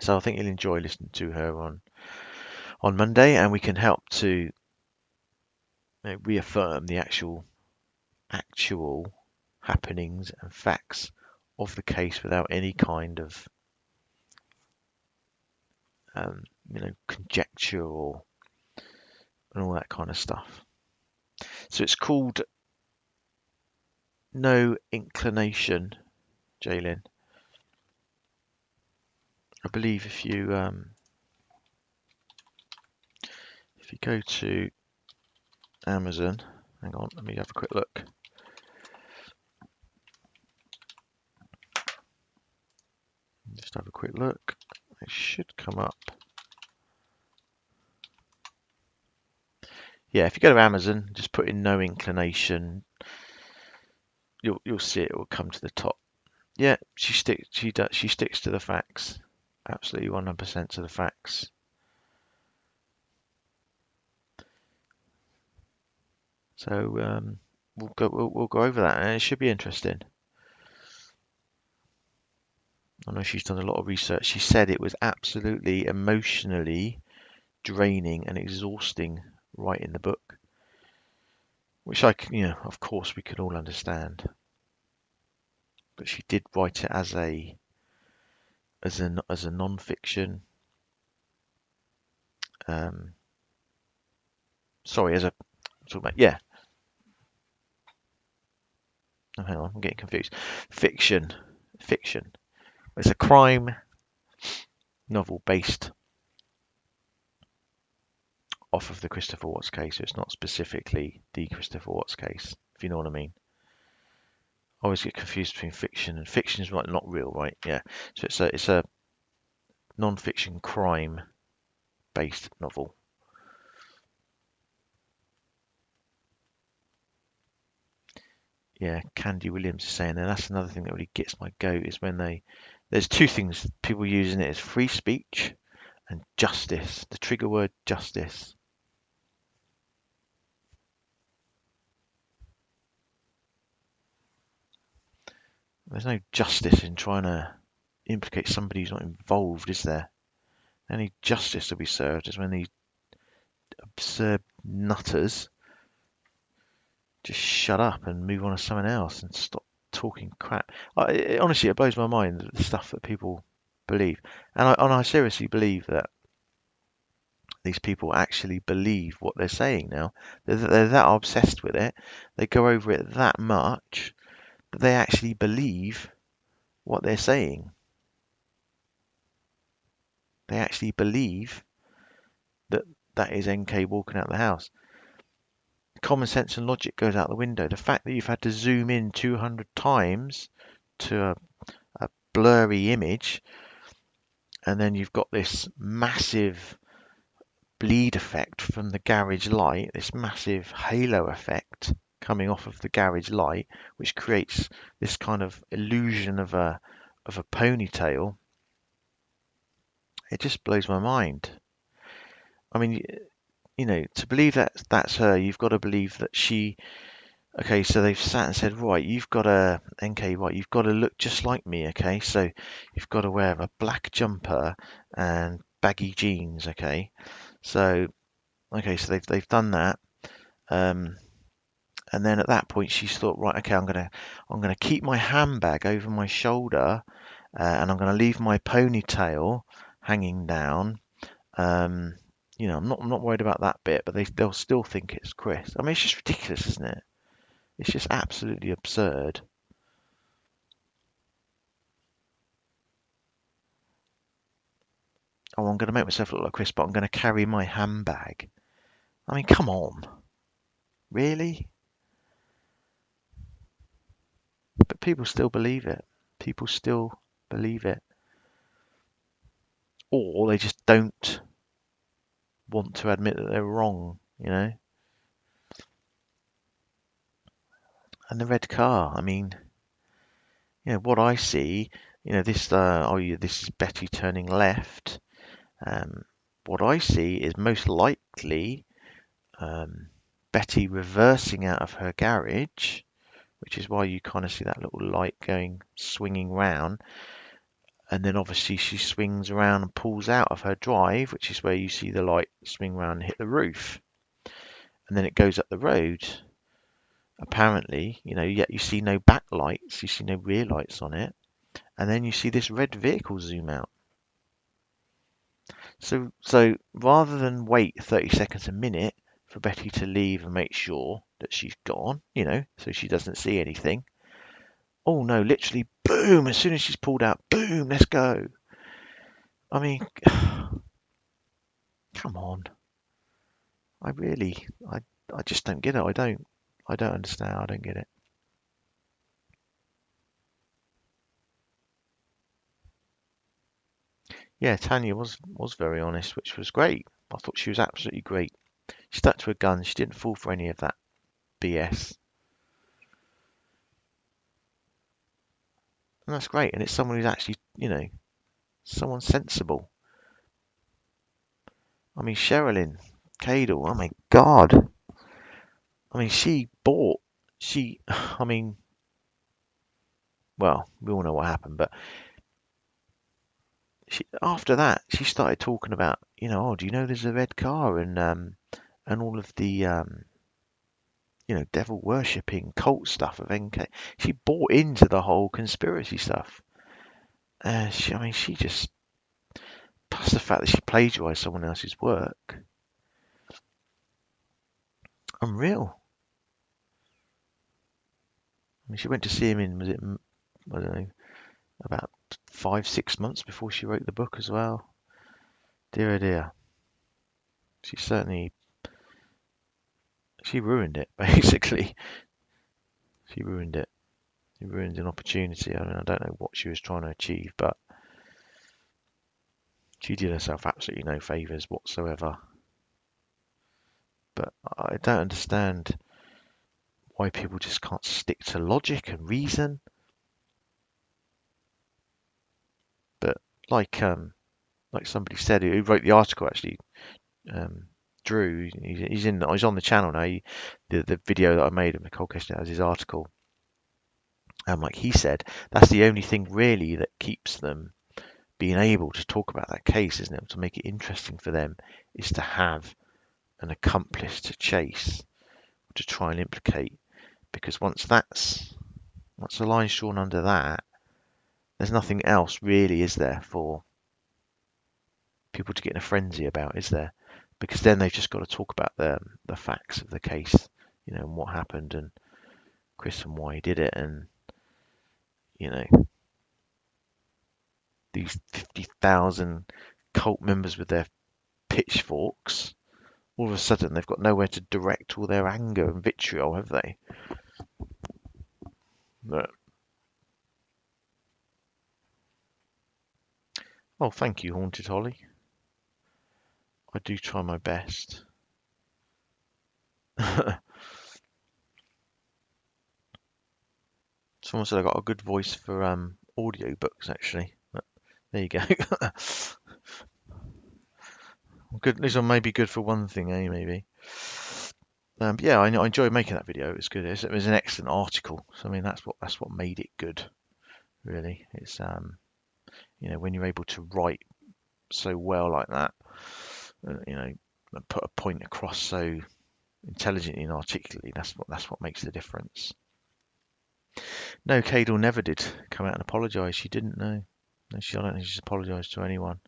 So I think you'll enjoy listening to her on Monday, and we can help to reaffirm the actual happenings and facts of the case without any kind of conjecture and all that kind of stuff. So it's called No Inclination, Jaylin. I believe if you go to Amazon, hang on, let me have a quick look. Just have a quick look. It should come up. Yeah, if you go to Amazon, just put in no inclination, you'll see it will come to the top. Yeah, she sticks to the facts. Absolutely 100% to the facts. So we'll go over that, and it should be interesting. I know she's done a lot of research. She said it was absolutely emotionally draining and exhausting writing the book, which of course we can all understand. But she did write it as a non-fiction. Sorry, as a talking about, yeah. Oh, hang on, I'm getting confused. Fiction. It's a crime novel based off of the Christopher Watts case. So it's not specifically the Christopher Watts case, if you know what I mean. I always get confused between fiction and fiction is not real, right? Yeah. So it's a non-fiction crime based novel. Yeah, Candy Williams is saying, and that's another thing that really gets my goat is when there's two things people using it as free speech and justice. The trigger word justice. There's no justice in trying to implicate somebody who's not involved, is there? The only justice to be served is when these absurd nutters just shut up and move on to something else and stop talking crap. Honestly, it blows my mind the stuff that people believe, and I seriously believe that these people actually believe what they're saying now. They're that obsessed with it. They go over it that much that they actually believe what they're saying. They actually believe that that is NK walking out the house. Common sense and logic goes out the window. The fact that you've had to zoom in 200 times to a blurry image, and then you've got this massive bleed effect from the garage light, this massive halo effect coming off of the garage light, which creates this kind of illusion of a ponytail. It just blows my mind. I mean, to believe that that's her, you've got to believe that she. Okay, so they've sat and said, right, you've got to NK, right, you've got to look just like me. Okay, so you've got to wear a black jumper and baggy jeans. Okay, so they've done that. And then at that point, she's thought, right, okay, I'm gonna keep my handbag over my shoulder, and I'm gonna leave my ponytail hanging down. I'm not worried about that bit, but they'll still think it's Chris. I mean, it's just ridiculous, isn't it? It's just absolutely absurd. Oh, I'm going to make myself look like Chris, but I'm going to carry my handbag. I mean, come on. Really? But people still believe it. People still believe it. Or they just don't want to admit that they're wrong, And the red car, I mean, what I see, this, this is Betty turning left. What I see is most likely Betty reversing out of her garage, which is why you kind of see that little light swinging round. And then obviously she swings around and pulls out of her drive, which is where you see the light swing round and hit the roof. And then it goes up the road. Apparently, yet you see no backlights, you see no rear lights on it. And then you see this red vehicle zoom out. So rather than wait 30 seconds a minute for Betty to leave and make sure that she's gone, so she doesn't see anything. Oh no, literally, boom, as soon as she's pulled out, boom, let's go. I mean, come on. I just don't get it. I don't understand. I don't get it. Yeah, Tanya was very honest, which was great. I thought she was absolutely great. She stuck to her guns. She didn't fall for any of that BS. And that's great. And it's someone who's actually, someone sensible. I mean, Sherilyn Cadle, oh my God. I mean, I mean, well, we all know what happened, but after that, she started talking about, oh, do you know there's a red car and all of the, devil worshipping cult stuff of NK. She bought into the whole conspiracy stuff. She just, plus the fact that she plagiarized someone else's work, unreal. I mean, she went to see him in, was it, I don't know, about 5, 6 months before she wrote the book as well. Dear, oh dear. She ruined it, basically. She ruined it. She ruined an opportunity. I mean, I don't know what she was trying to achieve, but she did herself absolutely no favours whatsoever. But I don't understand why people just can't stick to logic and reason. But like somebody said who wrote the article actually, Drew, he's on the channel now. The video that I made of Nicole Keshner has his article. Like he said, that's the only thing really that keeps them being able to talk about that case, isn't it? To make it interesting for them is to have an accomplice to chase, to try and implicate. Because once the line's drawn under that, there's nothing else really, is there, for people to get in a frenzy about, is there? Because then they've just got to talk about the facts of the case, and what happened, and Chris and why he did it, and these 50,000 cult members with their pitchforks. All of a sudden, they've got nowhere to direct all their anger and vitriol, have they? But, oh, thank you, Haunted Holly. I do try my best. Someone said I got a good voice for audio books, actually. But there you go. Good. These are maybe good for one thing, eh? Maybe. Yeah, I enjoyed making that video. It was good. It was an excellent article. So I mean, that's what made it good. Really, it's when you're able to write so well like that, and put a point across so intelligently and articulately. That's what makes the difference. No, Cadle never did come out and apologise. She didn't know. No, I don't think she's apologised to anyone.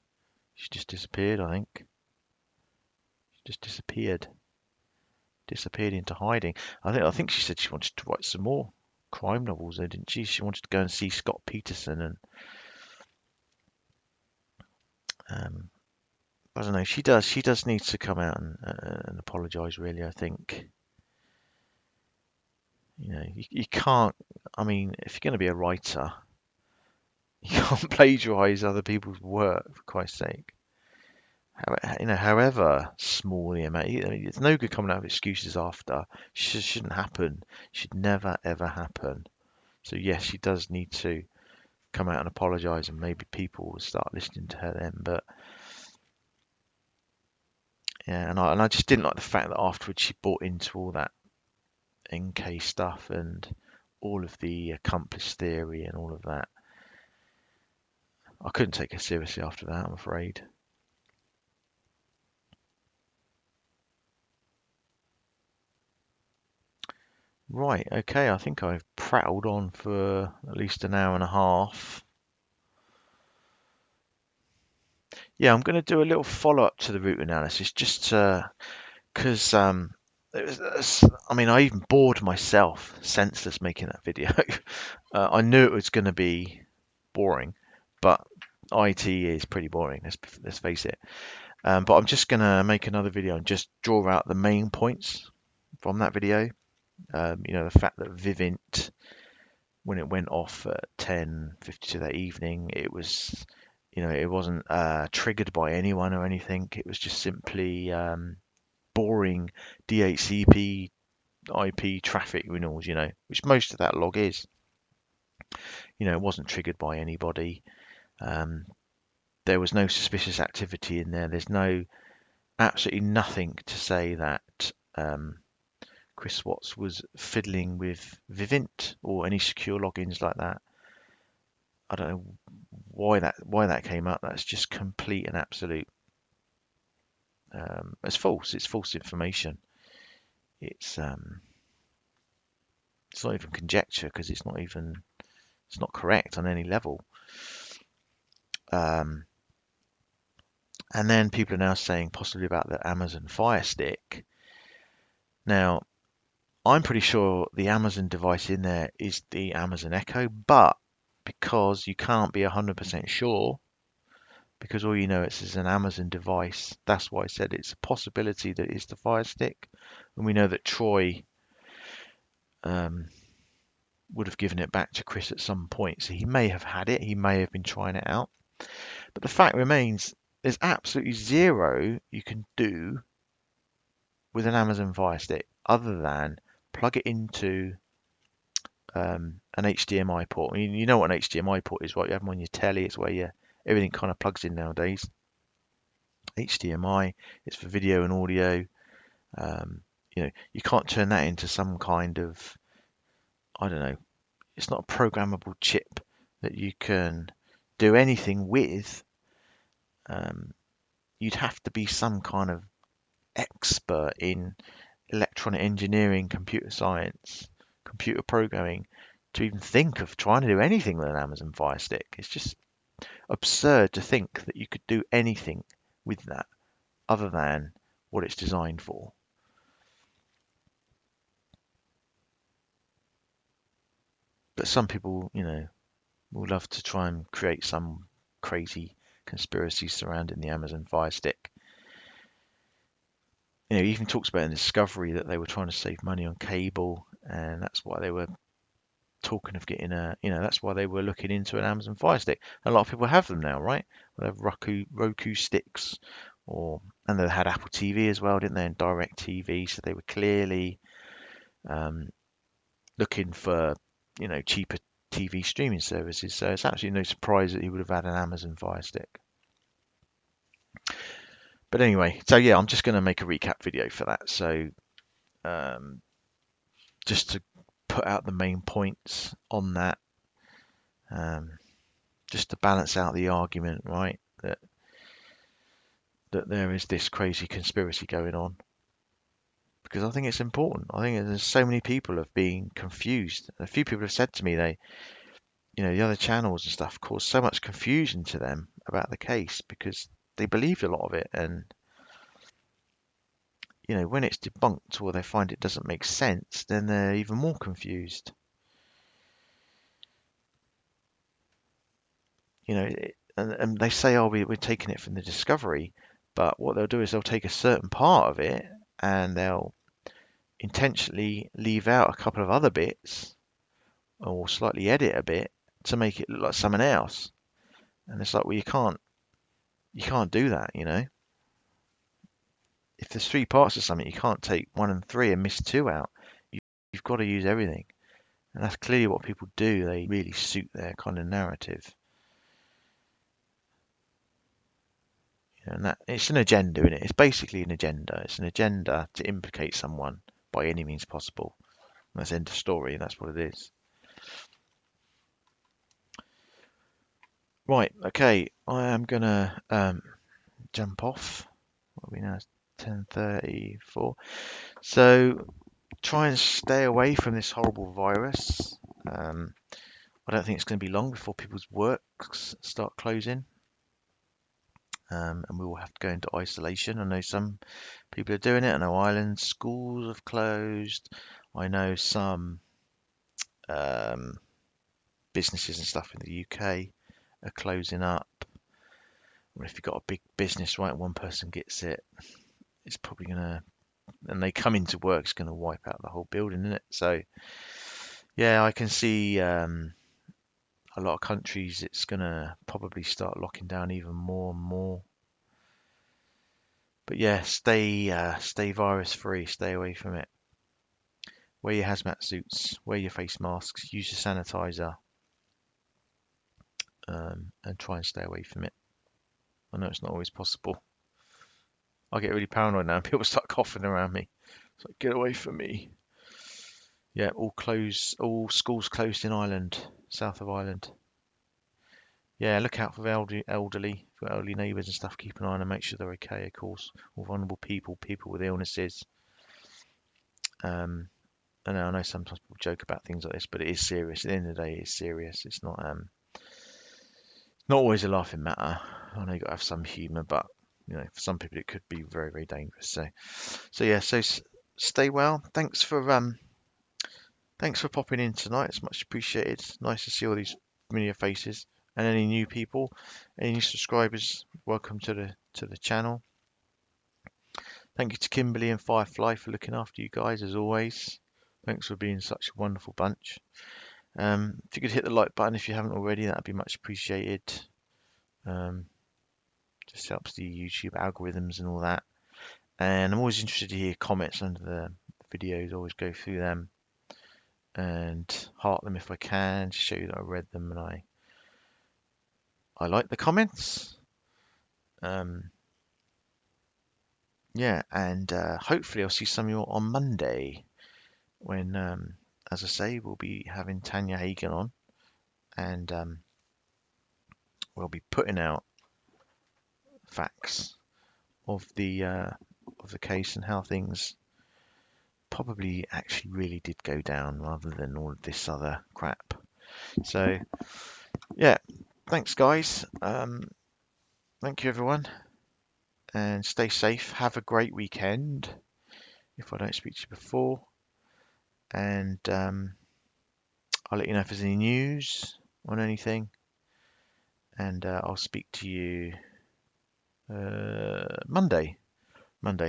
She just disappeared, I think. She just disappeared. Disappeared into hiding. I think she said she wanted to write some more crime novels, though, didn't she? She wanted to go and see Scott Peterson, and I don't know. She does need to come out and apologise. Really, I think. You can't. I mean, if you're going to be a writer, you can't plagiarise other people's work, for Christ's sake. However small the amount, it's no good coming out with excuses after. Shouldn't happen. Should never ever happen. So yes, she does need to come out and apologise, and maybe people will start listening to her then. But yeah, and I just didn't like the fact that afterwards she bought into all that NK stuff and all of the accomplice theory and all of that. I couldn't take her seriously after that, I'm afraid. Right, okay, I think I've prattled on for at least an hour and a half. Yeah, I'm going to do a little follow-up to the root analysis, just because I mean, I even bored myself senseless making that video. I knew it was going to be boring, but IT is pretty boring, let's face it. But I'm just going to make another video and just draw out the main points from that video. The fact that Vivint, when it went off at 10:52 that evening, it was It wasn't triggered by anyone or anything. It was just simply boring DHCP IP traffic renewals, which most of that log is. It wasn't triggered by anybody. There was no suspicious activity in there. There's absolutely nothing to say that Chris Watts was fiddling with Vivint or any secure logins like that. I don't know why that came up. That's just complete and absolute. It's false. It's false information. It's not even conjecture because it's not correct on any level. And then people are now saying possibly about the Amazon Fire Stick. Now, I'm pretty sure the Amazon device in there is the Amazon Echo, but because you can't be 100% sure, because all you know it's an Amazon device, that's why I said it's a possibility that it's the Fire Stick. And we know that Troy would have given it back to Chris at some point, so he may have had it, he may have been trying it out. But the fact remains, there's absolutely zero you can do with an Amazon Fire Stick other than plug it into an HDMI port. You know what an HDMI port is, right? You have them on your telly. It's where everything kind of plugs in nowadays. HDMI, it's for video and audio. You can't turn that into some kind of, I don't know, it's not a programmable chip that you can do anything with. You'd have to be some kind of expert in electronic engineering, computer science, computer programming to even think of trying to do anything with an Amazon Fire Stick. It's just absurd to think that you could do anything with that other than what it's designed for. But some people, will love to try and create some crazy conspiracy surrounding the Amazon Fire Stick. He even talks about in Discovery that they were trying to save money on cable, and that's why they were talking of getting that's why they were looking into an Amazon Fire Stick. A lot of people have them now, right? They have Roku sticks, and they had Apple TV as well, didn't they? And Direct TV, so they were clearly looking for cheaper TV streaming services. So it's actually no surprise that he would have had an Amazon Fire Stick. But anyway, so yeah, I'm just going to make a recap video for that. So just to put out the main points on that, just to balance out the argument, right? That there is this crazy conspiracy going on. Because I think it's important. I think there's so many people have been confused. A few people have said to me the other channels and stuff caused so much confusion to them about the case because they believed a lot of it, and when it's debunked or they find it doesn't make sense, then they're even more confused. And they say, "Oh, we're taking it from the Discovery," but what they'll do is they'll take a certain part of it and they'll intentionally leave out a couple of other bits or slightly edit a bit to make it look like someone else. And it's like, well, you can't do that, If there's 3 parts of something, you can't take 1 and 3 and miss 2 out. You've got to use everything. And that's clearly what people do. They really suit their kind of narrative. And that it's an agenda, isn't it? It's basically an agenda. It's an agenda to implicate someone by any means possible. And that's end of story, and that's what it is. Right, okay, I am gonna jump off. What are we now? 10:34. So try and stay away from this horrible virus. I don't think it's going to be long before people's works start closing. And we will have to go into isolation. I know some people are doing it. I know Ireland schools have closed. I know some businesses and stuff in the UK are closing up. Or if you've got a big business, right, one person gets it, it's probably gonna, and they come into work, it's gonna wipe out the whole building, isn't it? So yeah, I can see a lot of countries, it's gonna probably start locking down even more and more. But yeah, stay virus free, stay away from it. Wear your hazmat suits, wear your face masks, use your sanitizer, and try and stay away from it. I know it's not always possible. I get really paranoid now. People start coughing around me. It's like, get away from me. Yeah, all schools closed in Ireland, south of Ireland. Yeah, look out for the elderly, for elderly neighbours and stuff. Keep an eye on them, make sure they're okay, of course. All vulnerable people, people with illnesses. I know sometimes people joke about things like this, but it is serious. At the end of the day, it is serious. It's not always a laughing matter. I know you've got to have some humour, but for some people it could be very, very dangerous. So yeah, stay well. Thanks for popping in tonight. It's much appreciated. Nice to see all these familiar faces and any new people, any new subscribers. Welcome to the channel. Thank you to Kimberly and Firefly for looking after you guys as always. Thanks for being such a wonderful bunch. If you could hit the like button if you haven't already, that'd be much appreciated. Just helps the YouTube algorithms and all that. And I'm always interested to hear comments under the videos. Always go through them and heart them if I can, to show you that I read them and I like the comments. Yeah, and hopefully I'll see some of you on Monday when, as I say, we'll be having Tanya Hagen on, and we'll be putting out facts of the case and how things probably actually really did go down rather than all of this other crap. So yeah, thanks guys. Thank you everyone, and stay safe. Have a great weekend if I don't speak to you before, and I'll let you know if there's any news on anything, and I'll speak to you Monday,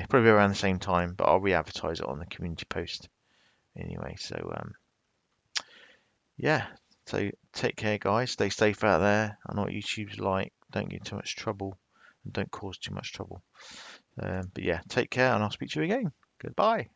probably around the same time, but I'll re-advertise it on the community post anyway. So yeah, so take care guys, stay safe out there. I know what YouTube's like, don't get too much trouble and don't cause too much trouble. But yeah, take care and I'll speak to you again. Goodbye.